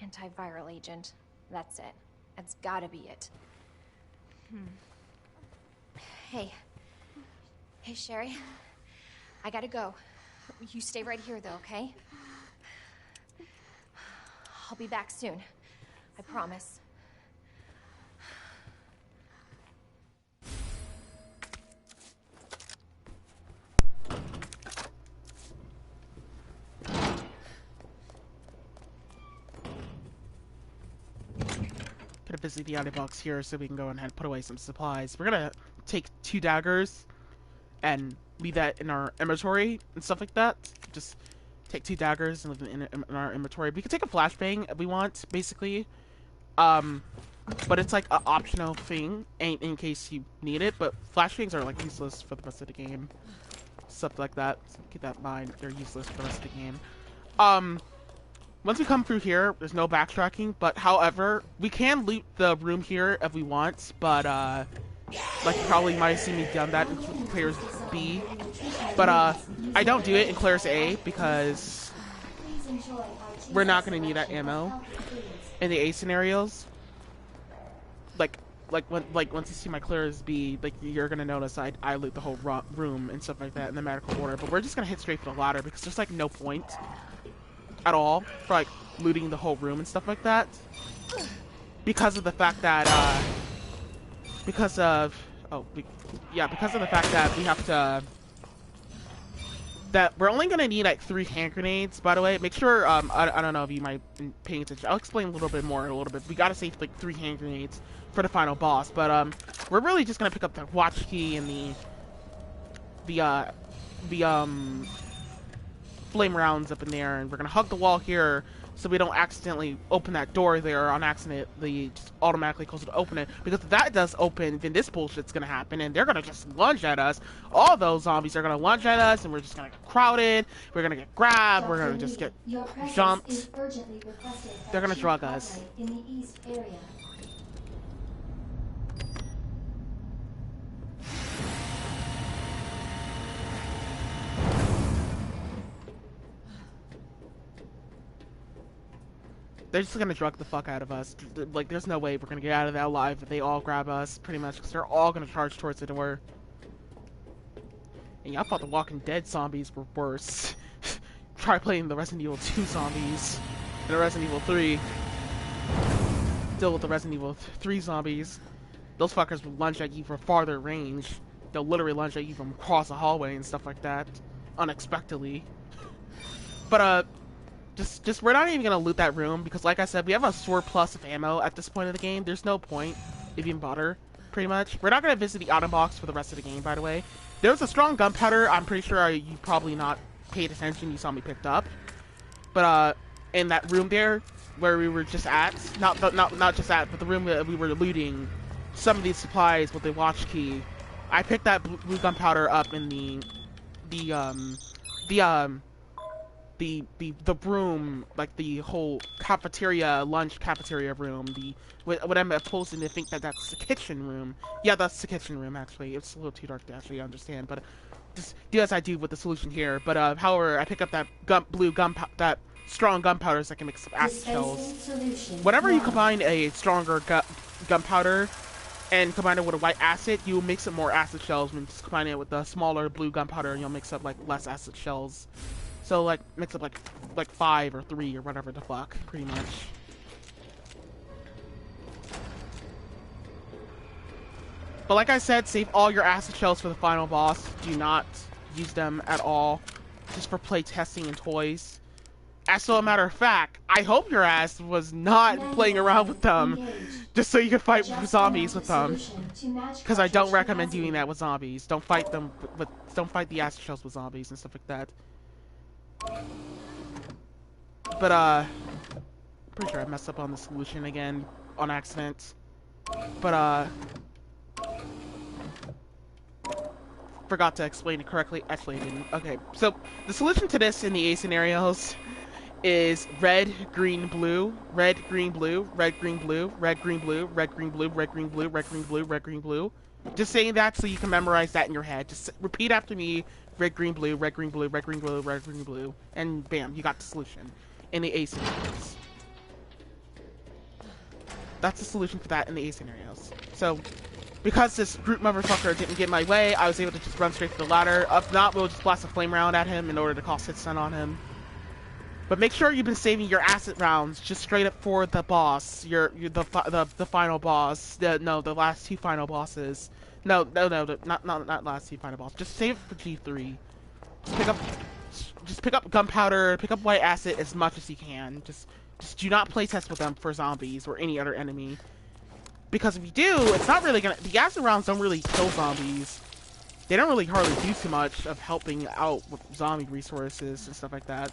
Antiviral agent. That's it. That's got to be it. Hey. Hey, Sherry. I gotta go. You stay right here, though, okay? I'll be back soon. I promise. Gonna visit the audio box here so we can go ahead and put away some supplies. We're gonna take 2 daggers and leave that in our inventory and stuff like that. Just take 2 daggers and leave them in our inventory. We can take a flashbang if we want, basically. But it's like an optional thing in case you need it. But flashbangs are like useless for the rest of the game. Stuff like that. So keep that in mind. They're useless for the rest of the game. Once we come through here, there's no backtracking. But however, we can loot the room here if we want. But like you probably might have seen me done that in Claire's B. But I don't do it in Claire's A because we're not gonna need that ammo in the A scenarios. Like once you see my Claire's B, like you're gonna notice I loot the whole room and stuff like that in the medical order. But we're just gonna hit straight for the ladder because there's like no point at all for like looting the whole room and stuff like that because of the fact that because of the fact that we have to that we're only gonna need like 3 hand grenades. By the way, make sure I don't know if you might be paying attention. I'll explain a little bit more in a little bit. We gotta save like 3 hand grenades for the final boss, but we're really just gonna pick up the watch key and the flame rounds up in there, and we're gonna hug the wall here so we don't accidentally open that door there on accident. Just automatically close it to open it, because if that does open, then this bullshit's gonna happen, and they're gonna just lunge at us. All those zombies are gonna lunge at us, and we're just gonna get crowded. We're gonna get grabbed. We're gonna just get jumped. They're gonna drug us. In the east area. They're just gonna drug the fuck out of us. Like, there's no way we're gonna get out of that alive if they all grab us, pretty much, because they're all gonna charge towards the door. And yeah, I thought the Walking Dead zombies were worse. Try playing the Resident Evil 2 zombies and the Resident Evil 3. Deal with the Resident Evil 3 zombies. Those fuckers will lunge at you from farther range. They'll literally lunge at you from across the hallway and stuff like that, unexpectedly. But just we're not even gonna loot that room, because like I said, we have a surplus of ammo at this point of the game. There's no point if you even bother, pretty much. We're not gonna visit the item box for the rest of the game, by the way. There's a strong gunpowder. I'm pretty sure you probably not paid attention. You saw me picked up, but in that room there where we were just at, not just at, but the room that we were looting some of these supplies with the watch key. I picked that blue gunpowder up in the room, like the whole cafeteria, lunch cafeteria room, what I'm supposed to think that's the kitchen room. Yeah, that's the kitchen room, actually. It's a little too dark to actually understand, but just do as I do with the solution here. But however, I pick up that that strong gunpowder so I can mix up acid shells. Whenever you combine a stronger gunpowder and combine it with a white acid, you mix up more acid shells. When just combine it with the smaller blue gunpowder, and you'll mix up like less acid shells. So like mix up like 5 or 3 or whatever the fuck, pretty much. But like I said, save all your acid shells for the final boss. Do not use them at all, just for play testing and toys. As a matter of fact, I hope your ass was not playing around with them just so you can fight zombies with them. Because I don't recommend doing that with zombies. Don't fight them don't fight the acid shells with zombies and stuff like that. But pretty sure I messed up on the solution again on accident. But forgot to explain it correctly. Actually, I didn't. Okay, so the solution to this in the A scenarios is red, green, blue, red, green, blue, red, green, blue, red, green, blue, red, green, blue, red, green, blue, red, green, blue, red, green, blue. Just saying that so you can memorize that in your head. Just repeat after me: red, green, blue, red, green, blue, red, green, blue, red, green, blue, and bam, you got the solution in the A scenarios. That's the solution for that in the A scenarios. So, because this brute motherfucker didn't get in my way, I was able to just run straight to the ladder. If not, we'll just blast a flame round at him in order to cause hit stun on him. But make sure you've been saving your acid rounds just straight up for the boss, the final boss. The last 2 final bosses. No, not last 2 final bosses. Just save it for G3. Just pick up gunpowder, pick up white acid as much as you can. Just do not playtest with them for zombies or any other enemy. Because if you do, it's not really gonna. The acid rounds don't really kill zombies. They don't really hardly do too much of helping out with zombie resources and stuff like that.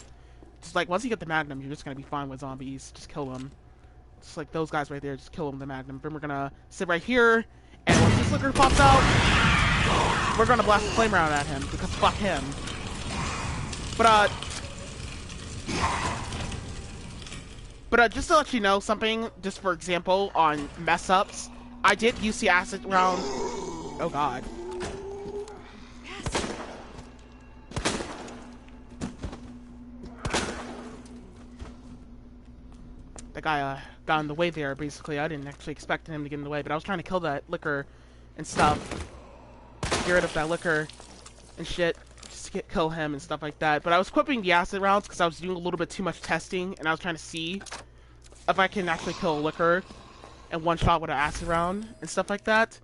Just like once you get the Magnum, you're just gonna be fine with zombies. Just kill them. Just like those guys right there, just kill them with the Magnum. Then we're gonna sit right here, and once this liquor pops out, we're gonna blast a flame round at him because fuck him. But just to let you know something, just for example, on mess ups, I did use the acid round. Oh god. That guy got in the way there, basically. I didn't actually expect him to get in the way, but I was trying to kill that liquor and stuff. Get rid of that liquor and shit. Just kill him and stuff like that. But I was equipping the acid rounds because I was doing a little bit too much testing, and I was trying to see if I can actually kill a liquor and one shot with an acid round and stuff like that.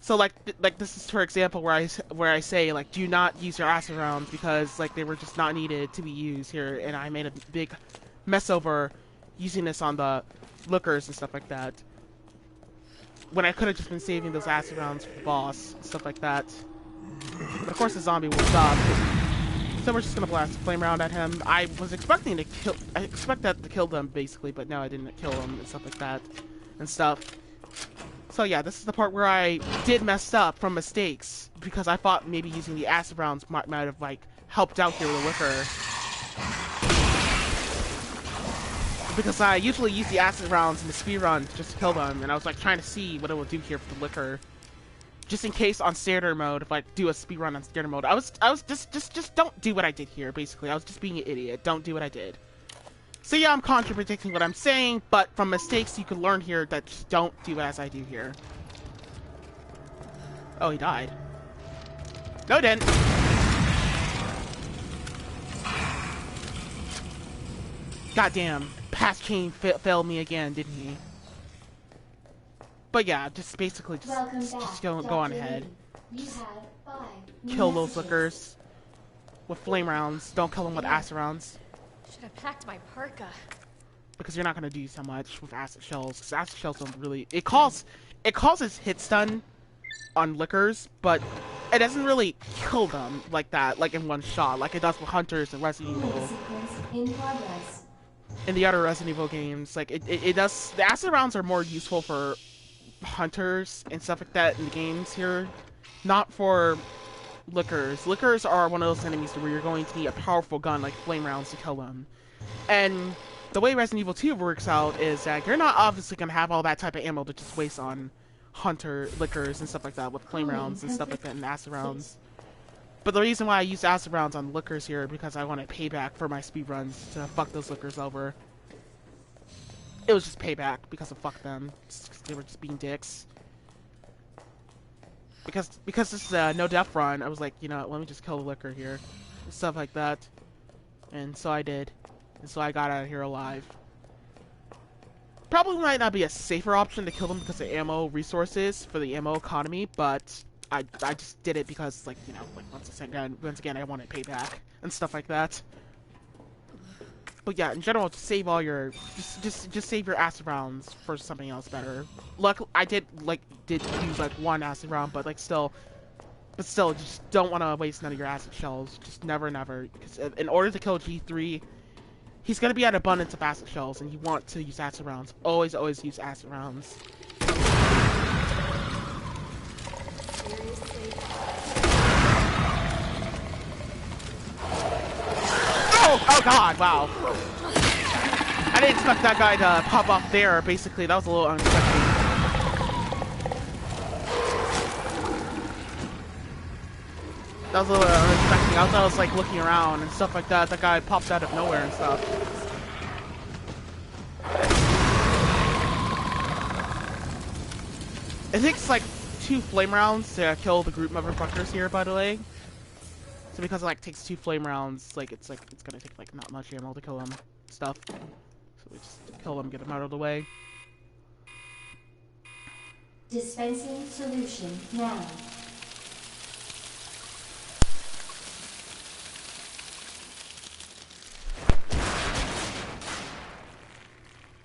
So like this is for example where I say like do not use your acid rounds because like they were just not needed to be used here, and I made a big mess over using this on the liquors and stuff like that, when I could have just been saving those acid rounds for the boss and stuff like that. But of course the zombie will stop. So we're just gonna blast a flame round at him. I was expecting to kill. I expected to kill them basically, but no, I didn't kill them and stuff like that, and stuff. So yeah, this is the part where I did mess up from mistakes because I thought maybe using the acid rounds might have like helped out here with the liquor. Because I usually use the acid rounds in the speed run just to kill them, and I was like trying to see what it will do here for the liquor. Just in case on standard mode, if I do a speed run on standard mode, I was just don't do what I did here, basically. I was just being an idiot. Don't do what I did. So yeah, I'm contradicting what I'm saying, but from mistakes you can learn here that just don't do as I do here. Oh, he died. No, he didn't. Goddamn. Past chain failed me again, didn't he? But yeah, just basically just go on ahead. Kill those lickers with flame rounds. Don't kill them with acid rounds. Should have packed my parka. Because you're not gonna do so much with acid shells. Because acid shells don't really. It causes hit stun on lickers, but it doesn't really kill them like that, like in one shot, like it does with hunters and Resident Evil. In the other Resident Evil games, like it does. The acid rounds are more useful for hunters and stuff like that in the games here, not for lickers. Lickers are one of those enemies where you're going to need a powerful gun like flame rounds to kill them. And the way Resident Evil 2 works out is that you're not obviously going to have all that type of ammo to just waste on hunter lickers and stuff like that with flame rounds and stuff like that and acid rounds. But the reason why I use acid rounds on lickers here because I wanted payback for my speed runs to fuck those lickers over. It was just payback because of fuck them. They were just being dicks. Because this is a no death run, I was like, you know, let me just kill the liquor here. And stuff like that. And so I did. And so I got out of here alive. Probably might not be a safer option to kill them because of ammo resources for the ammo economy, but I just did it because, like, you know, like once again I wanted payback and stuff like that. But yeah, in general, just save all your just save your acid rounds for something else better. Luckily, I did use like one acid round, but still, just don't want to waste none of your acid shells. Just never, because in order to kill G3, he's gonna be at abundance of acid shells, and you want to use acid rounds. Always use acid rounds. Oh god, wow. I didn't expect that guy to pop off there, basically. That was a little unexpected. That was a little unexpected. I was like looking around and stuff like that. That guy popped out of nowhere and stuff. It takes like 2 flame rounds to kill the group motherfuckers here, by the way. So because it takes 2 flame rounds, it's gonna take not much ammo to kill them stuff. So we just kill them, get them out of the way. Dispensing solution now.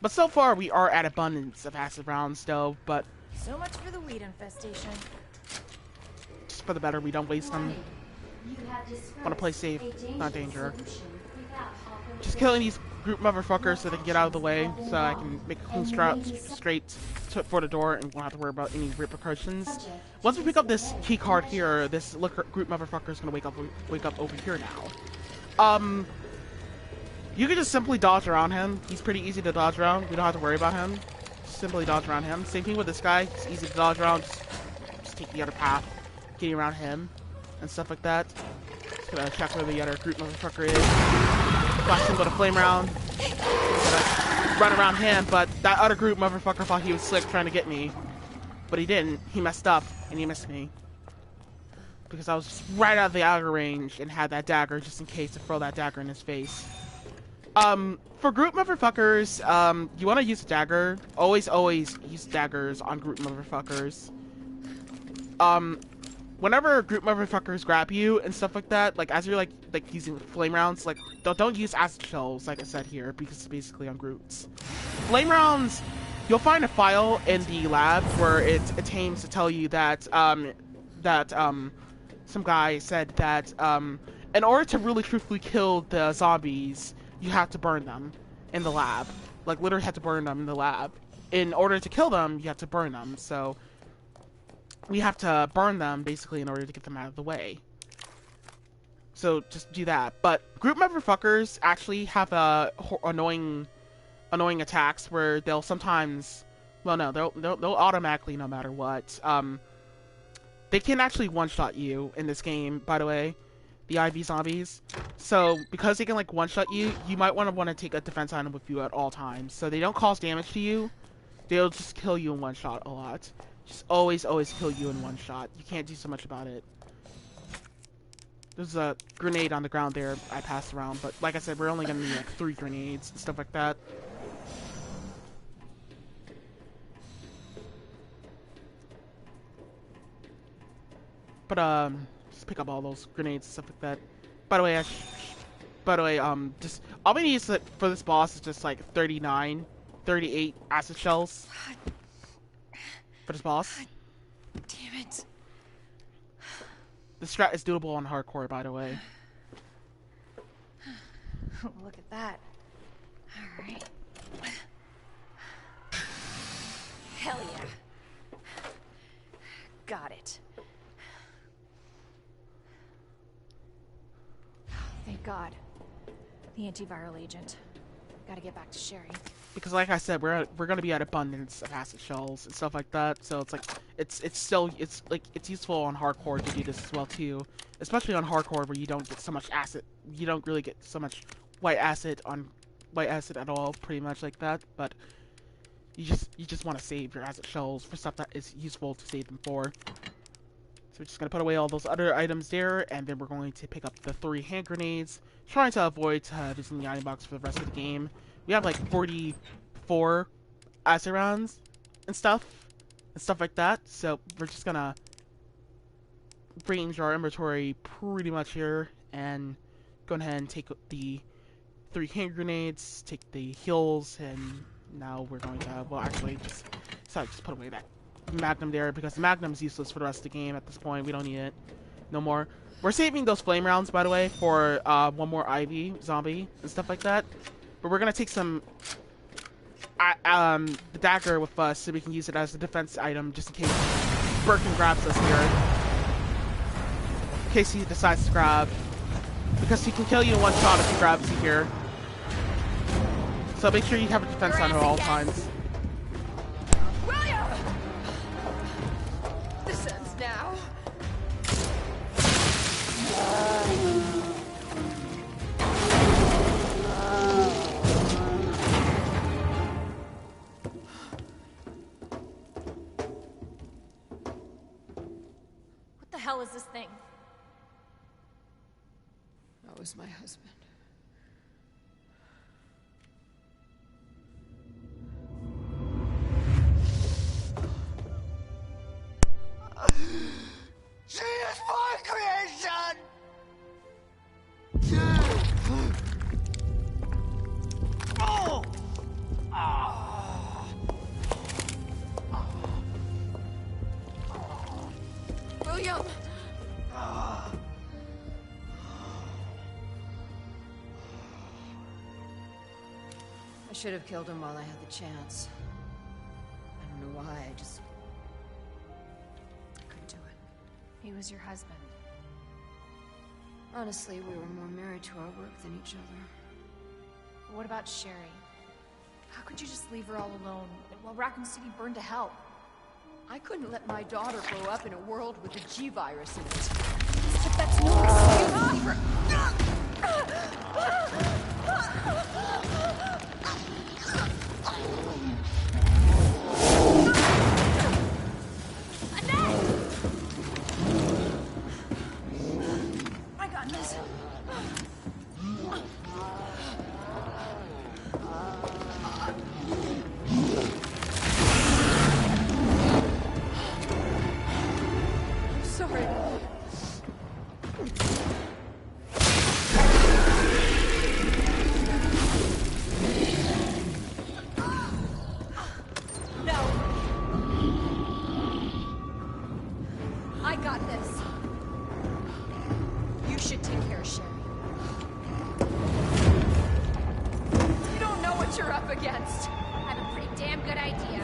But so far we are at abundance of acid rounds though, but so much for the weed infestation. Just for the better we don't waste them. Want to play safe, not danger. Just killing these group motherfuckers so they can get out of the way, so I can make a clean straight for the door and won't have to worry about any repercussions. Once we pick up this key card here, this group motherfucker is gonna wake up over here now. You can just simply dodge around him. He's pretty easy to dodge around. We don't have to worry about him. Just simply dodge around him. Same thing with this guy. It's easy to dodge around. Just take the other path, getting around him and stuff like that. Just gonna check where the other group motherfucker is. Flash him with a flame round. Gonna run around him, but that other group motherfucker thought he was slick trying to get me. But he didn't. He messed up, and he missed me. Because I was just right out of the outer range and had that dagger just in case to throw that dagger in his face. For group motherfuckers, you want to use a dagger. Always use daggers on group motherfuckers. Whenever group motherfuckers grab you and stuff like that, as you're using flame rounds, don't use acid shells like I said here because it's basically on groups. Flame rounds, you'll find a file in the lab where it aims to tell you that some guy said that in order to really truthfully kill the zombies, you have to burn them in the lab. Like, literally have to burn them in the lab. In order to kill them, you have to burn them. So, we have to burn them, basically, in order to get them out of the way. So, just do that. But, group member fuckers actually have annoying attacks where they'll sometimes... Well, no, they'll automatically, no matter what. They can actually one-shot you in this game, by the way. The IV zombies. So, because they can, like, one-shot you, you might want to take a defense item with you at all times. So they don't cause damage to you. They'll just kill you in one shot a lot. Just always kill you in one shot. You can't do so much about it. There's a grenade on the ground there I passed around, but like I said, we're only gonna need, like, 3 grenades and stuff like that. But, just pick up all those grenades and stuff like that. By the way, just all we need for this boss is just like 38 acid shells for this boss. Damn it. The strat is doable on hardcore, by the way. Look at that. Alright. Hell yeah. Got it. Thank God. The antiviral agent. Gotta get back to Sherry. Because like I said, we're gonna be at abundance of acid shells and stuff like that. So it's like it's useful on hardcore to do this as well too. Especially on hardcore where you don't get so much acid. You don't really get so much white acid at all, pretty much like that. But you just want to save your acid shells for stuff that is useful to save them for. So we're just gonna put away all those other items there, and then we're going to pick up the 3 hand grenades, trying to avoid using the item box for the rest of the game. We have like 44 acid rounds and stuff like that. So we're just gonna range our inventory pretty much here and go ahead and take the 3 hand grenades, take the heals, and now we're going to just put away that Magnum there, because the Magnum is useless for the rest of the game at this point. We don't need it no more. We're saving those flame rounds, by the way, for one more IV zombie and stuff like that. But we're gonna take some the dagger with us so we can use it as a defense item just in case Birkin grabs us here. In case he decides to grab, because he can kill you in one shot if he grabs you here. So make sure you have a defense item at all times. This ends now. What the hell is this thing? That was my husband. She is my creation! Oh! William! I should have killed him while I had the chance. I don't know why, I just couldn't do it. He was your husband. Honestly, we were more married to our work than each other. What about Sherry? How could you just leave her all alone while Raccoon City burned to hell? I couldn't let my daughter grow up in a world with a G virus in it. But that's no excuse. Leave her. I got this. I'm sorry. you're up against. I have a pretty damn good idea.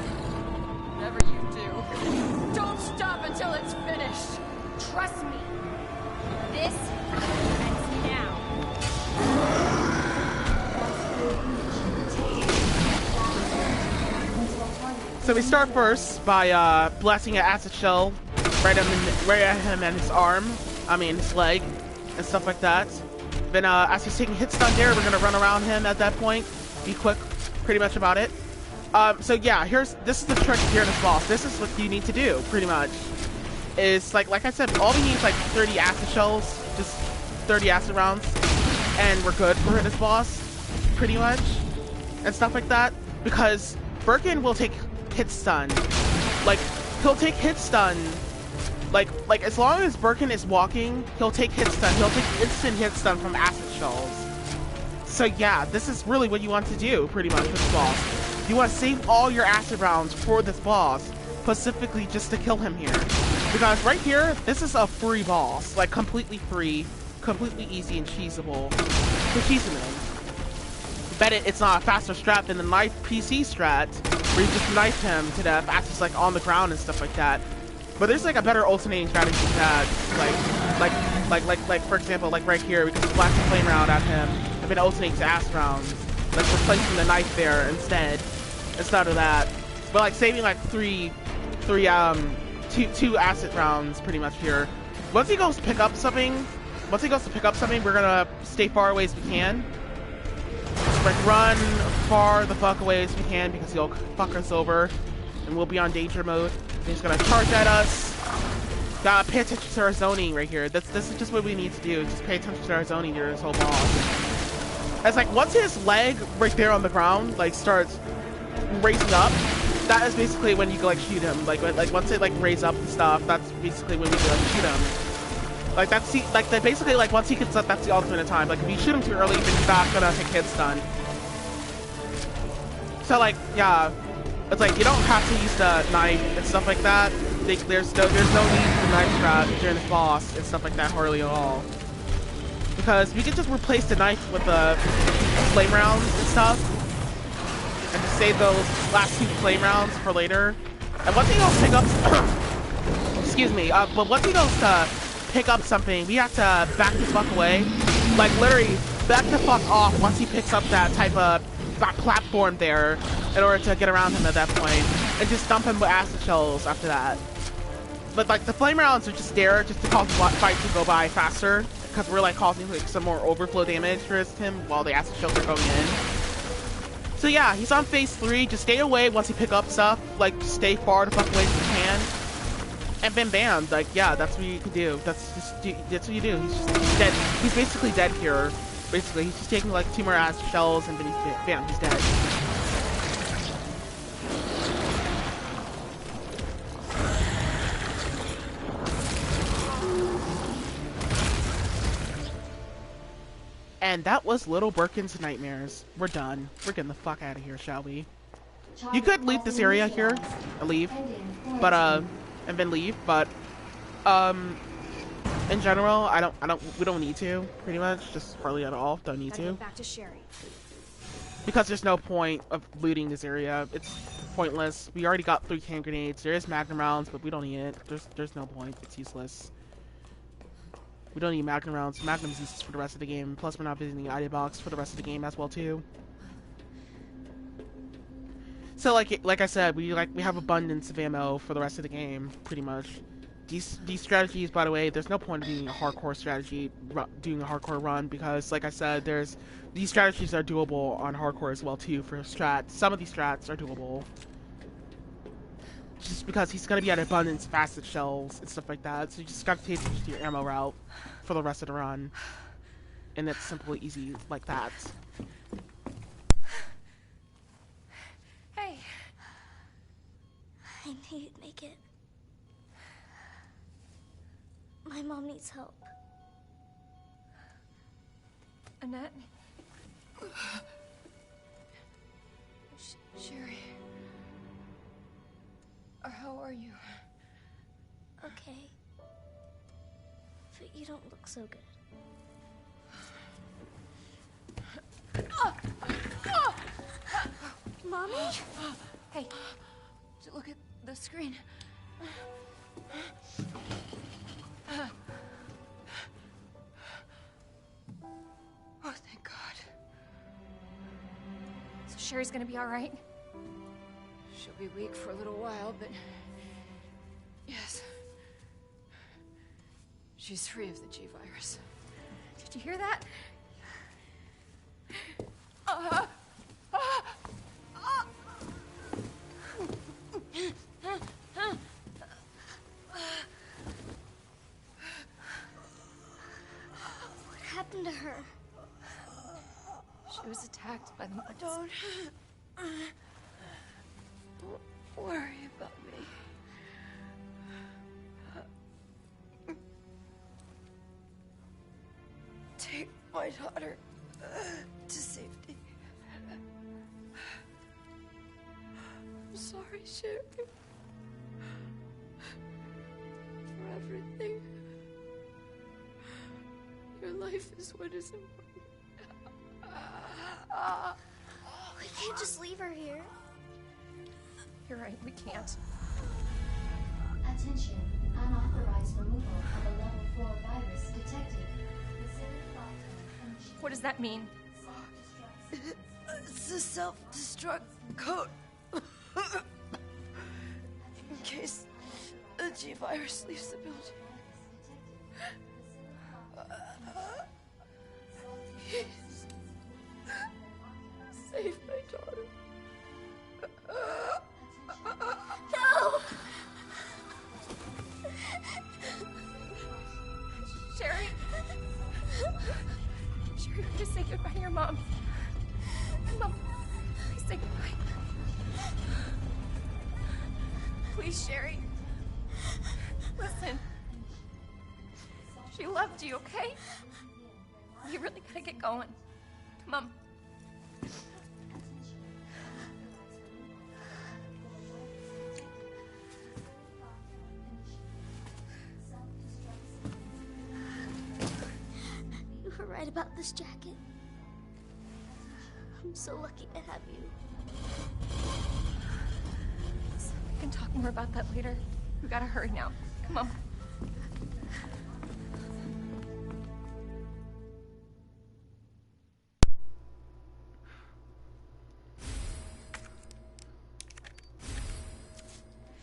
Whatever you do, don't stop until it's finished. Trust me. This ends now. So we start first by blasting an acid shell right at him and his arm, his leg, and stuff like that. Then as he's taking hit stun there, we're gonna run around him at that point. Be quick, pretty much about it. So yeah, this is the trick here in this boss. This is what you need to do, pretty much. Is like I said, all we need is like 30 acid shells, just 30 acid rounds, and we're good for this boss, pretty much, and stuff like that. Because Birkin will take hit stun, like he'll take hit stun, like as long as Birkin is walking, he'll take hit stun. He'll take instant hit stun from acid shells. So yeah, this is really what you want to do, pretty much, with this boss. You want to save all your acid rounds for this boss, specifically just to kill him here. Because right here, this is a free boss, like completely free, completely easy and cheesable to cheese him in. Bet it's not a faster strat than the knife PC strat, where you just knife him to death as he's like on the ground and stuff like that. But there's like a better alternating strategy to that, like for example, like right here, we can blast a flame round at him and then alternate to acid rounds, like replacing the knife there instead of that. But like saving like two acid rounds pretty much here. Once he goes to pick up something, we're gonna stay far away as we can. Like run far the fuck away as we can because he'll fuck us over and we'll be on danger mode. He's gonna charge at us. Gotta pay attention to our zoning right here. This is just what we need to do. Just pay attention to our zoning during this whole boss. As like once his leg right there on the ground like starts raising up, that is basically when you can like shoot him. Like once it like raise up and stuff, that's basically when you can like shoot him. Like basically like once he gets up, that's the ultimate time. Like if you shoot him too early, then he's not gonna take hit stun. So like yeah, it's like you don't have to use the knife and stuff like that. There's no need for the knife strat during this boss and stuff like that hardly at all. Because we can just replace the knife with the flame rounds and stuff, and just save those last two flame rounds for later. And once he goes pick up, excuse me, but once he goes to pick up something, we have to back the fuck away. Like literally back the fuck off once he picks up that type of platform there in order to get around him at that point, and just dump him with acid shells after that. But like the flame rounds are just there just to cause the fight to go by faster, because we're like causing like some more overflow damage for him while the acid shells are going in. So yeah, he's on phase 3. Just stay away once you pick up stuff. Like stay far the fuck away as you can, and then bam, like yeah, that's what you can do. That's what you do. He's dead. He's basically dead here. Basically, he's just taking like 2 more acid shells and then bam, he's dead. And that was Little Birkin's Nightmares. We're done. We're getting the fuck out of here, shall we? You could leave this area here, and leave, but and then leave. But in general, we don't need to. Pretty much, just hardly at all. Don't need to. Back to Sherry. Because there's no point of looting this area. It's pointless. We already got 3 hand grenades. There is magnum rounds, but we don't need it. There's no point. It's useless. We don't need magnum rounds. Magnum's useless for the rest of the game. Plus, we're not visiting the ID box for the rest of the game as well too. So, like I said, we have abundance of ammo for the rest of the game, pretty much. These strategies, by the way, there's no point in doing a hardcore strategy, doing a hardcore run, because, like I said, these strategies are doable on hardcore as well too for strats. Some of these strats are doable. Just because he's gonna be at abundance, acid shells, and stuff like that. So you just gotta take attention to your ammo route for the rest of the run. And it's simply easy like that. Hey. I knew you'd make it. My mom needs help. Annette? Sherry? How are you? Okay. But you don't look so good. Hey, Look at the screen. Oh, thank God. so Sherry's gonna be all right? She'll be weak for a little while, but yes. She's free of the G virus. Did you hear that? What happened to her? She was attacked by the monsters. Don't worry about me. Take my daughter to safety. I'm sorry, Sherry. For everything. Your life is what is important. We can't just leave her here. You're right, we can't. Attention, unauthorized removal of a level 4 virus detected. What does that mean? It's a self-destruct code. In case the G virus leaves the building. Please. Save my daughter. No! Sherry? Sherry, just say goodbye to your mom. Mom, please say goodbye. Please, Sherry. Listen. She loved you, okay? You really gotta get going. Come on. You were right about this jacket. I'm so lucky to have you. We can talk more about that later. We gotta hurry now. Come on.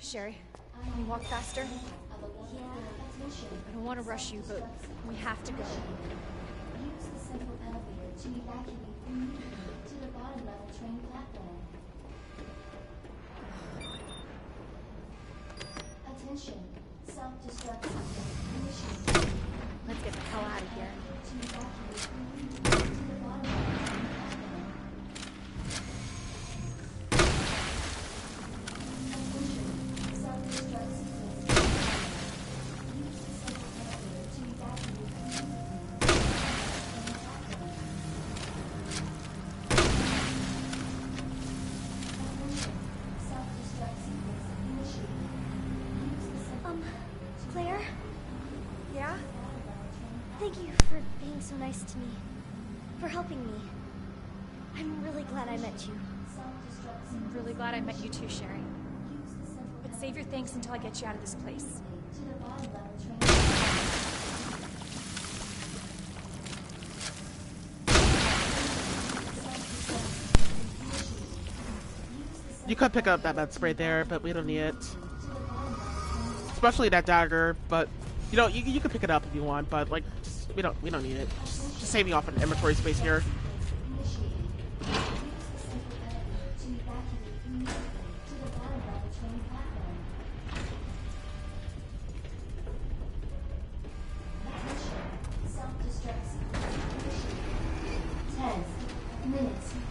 Sherry, can you walk faster? I don't want to rush you, but we have to go. Use the central elevator to evacuate immediately to the bottom level train platform. Attention, self-destruct system initiated. Let's get the hell out of here. To evacuate immediately to the bottom level train platform. Attention, self-destruct system initiated. Use the central elevator to evacuate immediately to the platform. Attention, self-destruct sequence initiated. Use the central elevator to Claire? Yeah? Thank you for being so nice to me. For helping me. I'm really glad I met you. I'm really glad I met you too, Sherry. But save your thanks until I get you out of this place. to the bottom level train. You could pick up that med spray there, but we don't need it. Especially that dagger, but you know, you can pick it up if you want, but like just, we don't need it. Just saving off an inventory space here.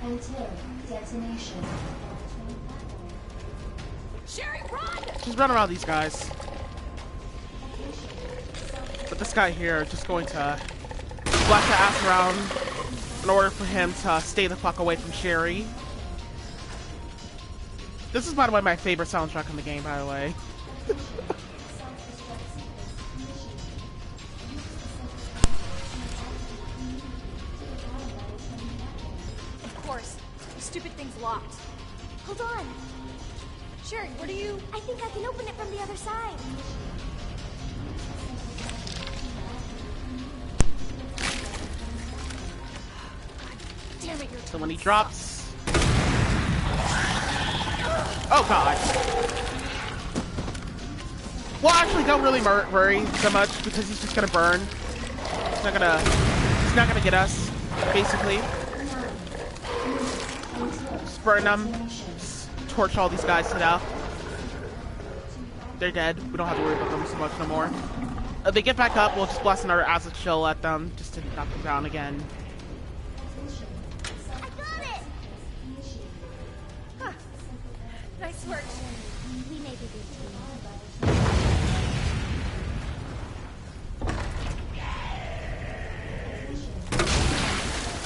Until detonation. Sherry, run! Just run around these guys. But this guy here just going to blast the ass around in order for him to stay the fuck away from Sherry. This is, by the way, my favorite soundtrack in the game, by the way. Of course. The stupid thing's locked. Hold on. Sherry, what are you... I think I can open it from the other side. Damn it, you're... So when he drops... Oh god. Well, actually, don't really worry so much because he's just gonna burn. He's not gonna get us, basically. Just burn them. Just torch all these guys to death. They're dead. We don't have to worry about them so much no more. If they get back up, we'll just blast another acid chill at them just to knock them down again. I got it! Huh. Nice work. We may be good team.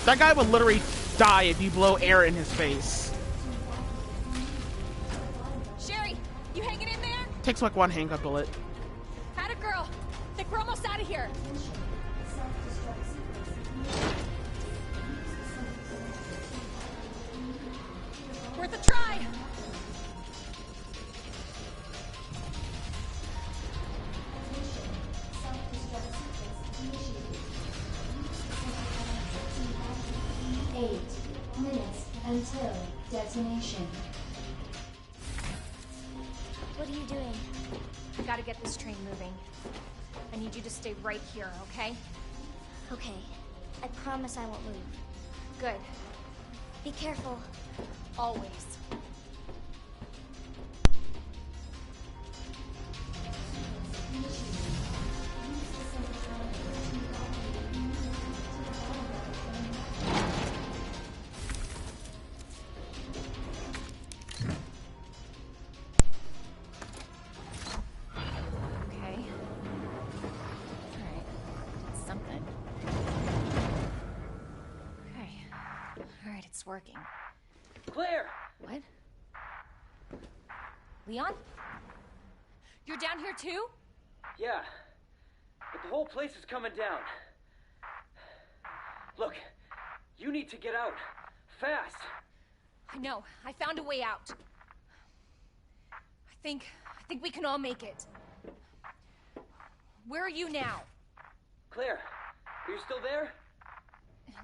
That guy would literally die if you blow air in his face. Sherry, you hanging in there? Takes like one handgun bullet. Atta girl. I think we're almost out of here. Worth a try. Until detonation. What are you doing? I gotta get this train moving. I need you to stay right here, okay? Okay. I promise I won't move. Good. Be careful. Always. It's working. Claire! What? Leon? You're down here too? Yeah. But the whole place is coming down. Look, you need to get out. Fast. I know. I found a way out. I think we can all make it. Where are you now? Claire, are you still there?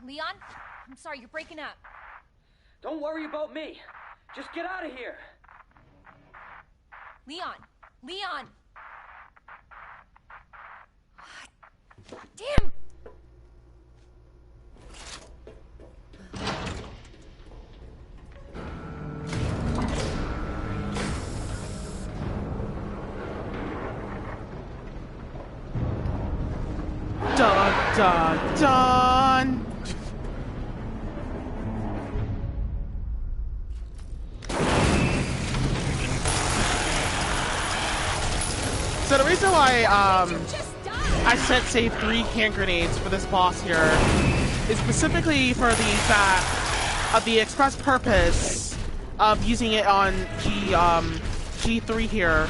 Leon? I'm sorry, you're breaking up. Don't worry about me. Just get out of here. Leon! Leon! Damn! Dun, dun, dun! So the reason why I set save 3 hand grenades for this boss here is specifically for the fact of the express purpose of using it on G3 here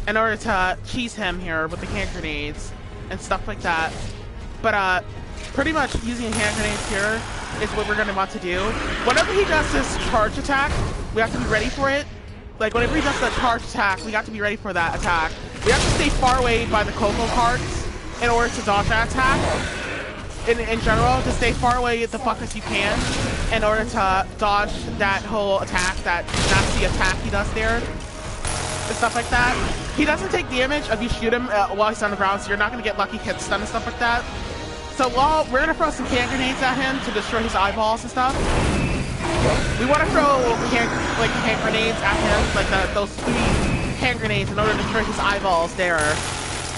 in order to cheese him here with the hand grenades and stuff like that. But pretty much using hand grenades here is what we're going to want to do. Whenever he does this charge attack, we have to be ready for it. Like, whenever he does the charge attack, we got to be ready for that attack. We have to stay far away by the cocoa carts in order to dodge that attack. In general, to stay far away the fuck as you can in order to dodge that whole attack, that nasty attack he does there, and stuff like that. He doesn't take damage if you shoot him while he's on the ground, so you're not going to get lucky hit stun and stuff like that. So while we're going to throw some hand grenades at him to destroy his eyeballs and stuff, we want to throw hand grenades at him, like those 3 hand grenades in order to destroy his eyeballs there,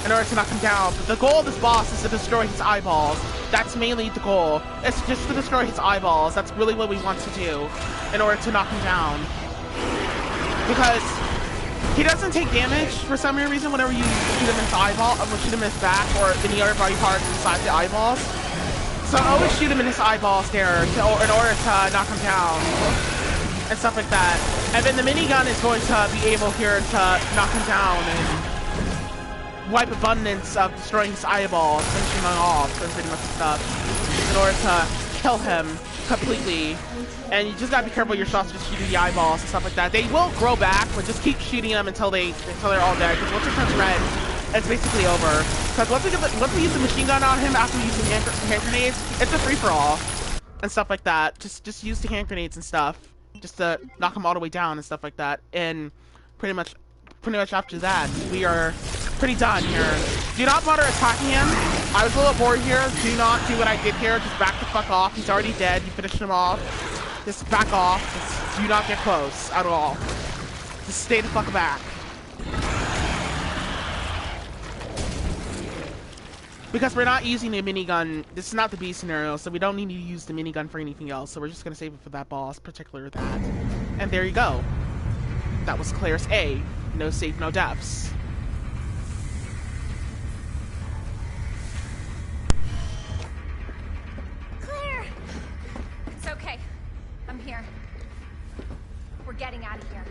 in order to knock him down. But the goal of this boss is to destroy his eyeballs. That's mainly the goal. It's just to destroy his eyeballs. That's really what we want to do in order to knock him down. Because he doesn't take damage for some weird reason whenever you shoot him in his eyeball, or shoot him in his back, or any other body part inside the eyeballs. So always shoot him in his eyeballs there in order to knock him down and stuff like that. And then the minigun is going to be able here to knock him down and wipe abundance of destroying his eyeballs, finishing him off and pretty much stuff in order to kill him completely And you just gotta be careful of your shots just shooting the eyeballs and stuff like that. They will grow back, but just keep shooting them until they're all dead. Because once it turns red, it's basically over. Because once we use the machine gun on him after we use the hand grenades, it's a free-for-all and stuff like that. Just use the hand grenades and stuff, just to knock him all the way down and stuff like that. And pretty much after that, we are pretty done here. Do not bother attacking him. I was a little bored here. Do not do what I did here. Just back the fuck off. He's already dead. You finished him off. Just back off. Just do not get close at all. Just stay the fuck back. Because we're not using the minigun. This is not the B scenario, so we don't need to use the minigun for anything else. So we're just gonna save it for that boss, particularly that. And there you go. That was Claire's A. No save, no deaths. Claire! It's okay. I'm here. We're getting out of here.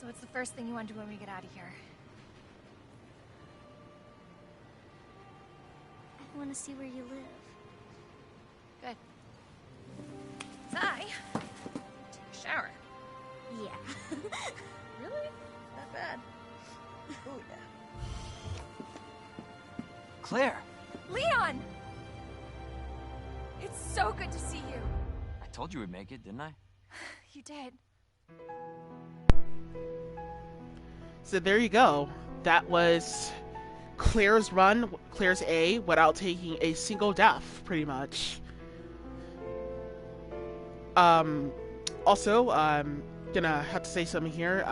So what's the first thing you want to do when we get out of here? I want to see where you live. Good. Take a shower. Yeah. Really? Not bad. Oh, yeah. Claire! Leon! It's so good to see you. I told you we'd make it, didn't I? You did. So there you go. That was Claire's run, Claire's A, without taking a single death, pretty much. Also, gonna have to say something here.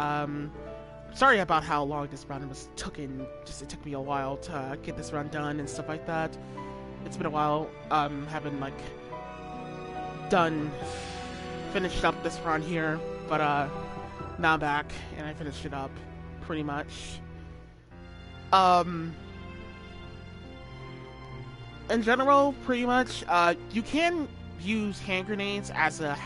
Sorry about how long this run it took me a while to get this run done and stuff like that. It's been a while, haven't like finished up this run here, but now I'm back and I finished it up pretty much. In general, pretty much, you can use hand grenades as a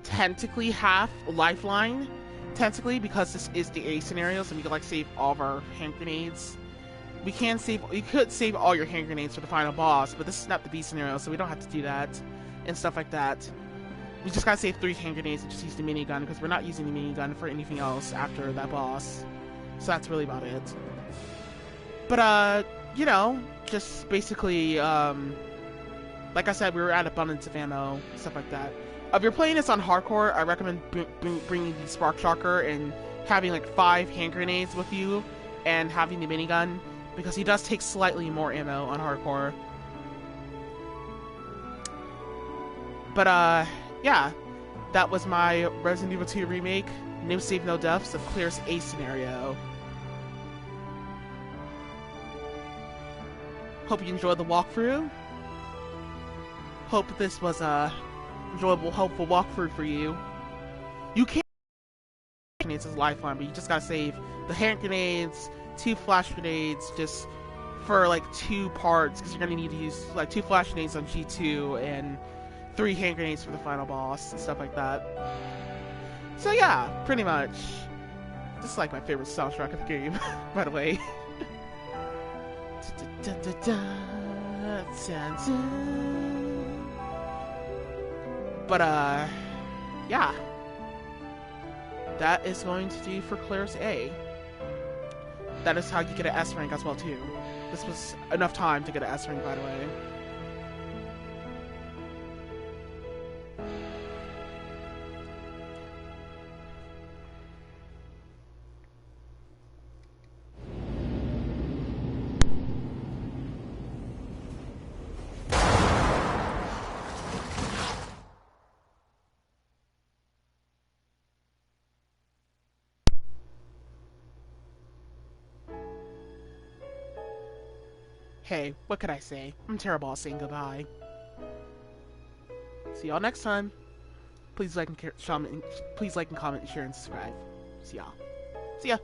technically half lifeline, technically, because this is the A scenario, so we can like save all of our hand grenades. You could save all your hand grenades for the final boss, but this is not the B scenario, so we don't have to do that and stuff like that. We just gotta save 3 hand grenades and just use the minigun, because we're not using the minigun for anything else after that boss. So that's really about it. But, you know, just basically, like I said, we were at abundance of ammo, stuff like that. If you're playing this on hardcore, I recommend bringing the Spark Shocker and having like 5 hand grenades with you and having the minigun, because he does take slightly more ammo on hardcore. But, yeah, that was my Resident Evil 2 remake, No Save No Deaths of Claire's A scenario. Hope you enjoyed the walkthrough. Hope this was a enjoyable, helpful walkthrough for you. You can't use grenades as a lifeline, but you just gotta save the hand grenades, 2 flash grenades, just for like 2 parts, because you're gonna need to use like 2 flash grenades on G2 and 3 hand grenades for the final boss and stuff like that. So yeah, pretty much. This is like my favorite soundtrack of the game, by the way. But yeah. That is going to do for Claire's A. That is how you get an S rank as well too. This was enough time to get an S rank, by the way. hey, what could I say? I'm terrible at saying goodbye. See y'all next time. Please like and comment, share, and subscribe. See y'all. See ya.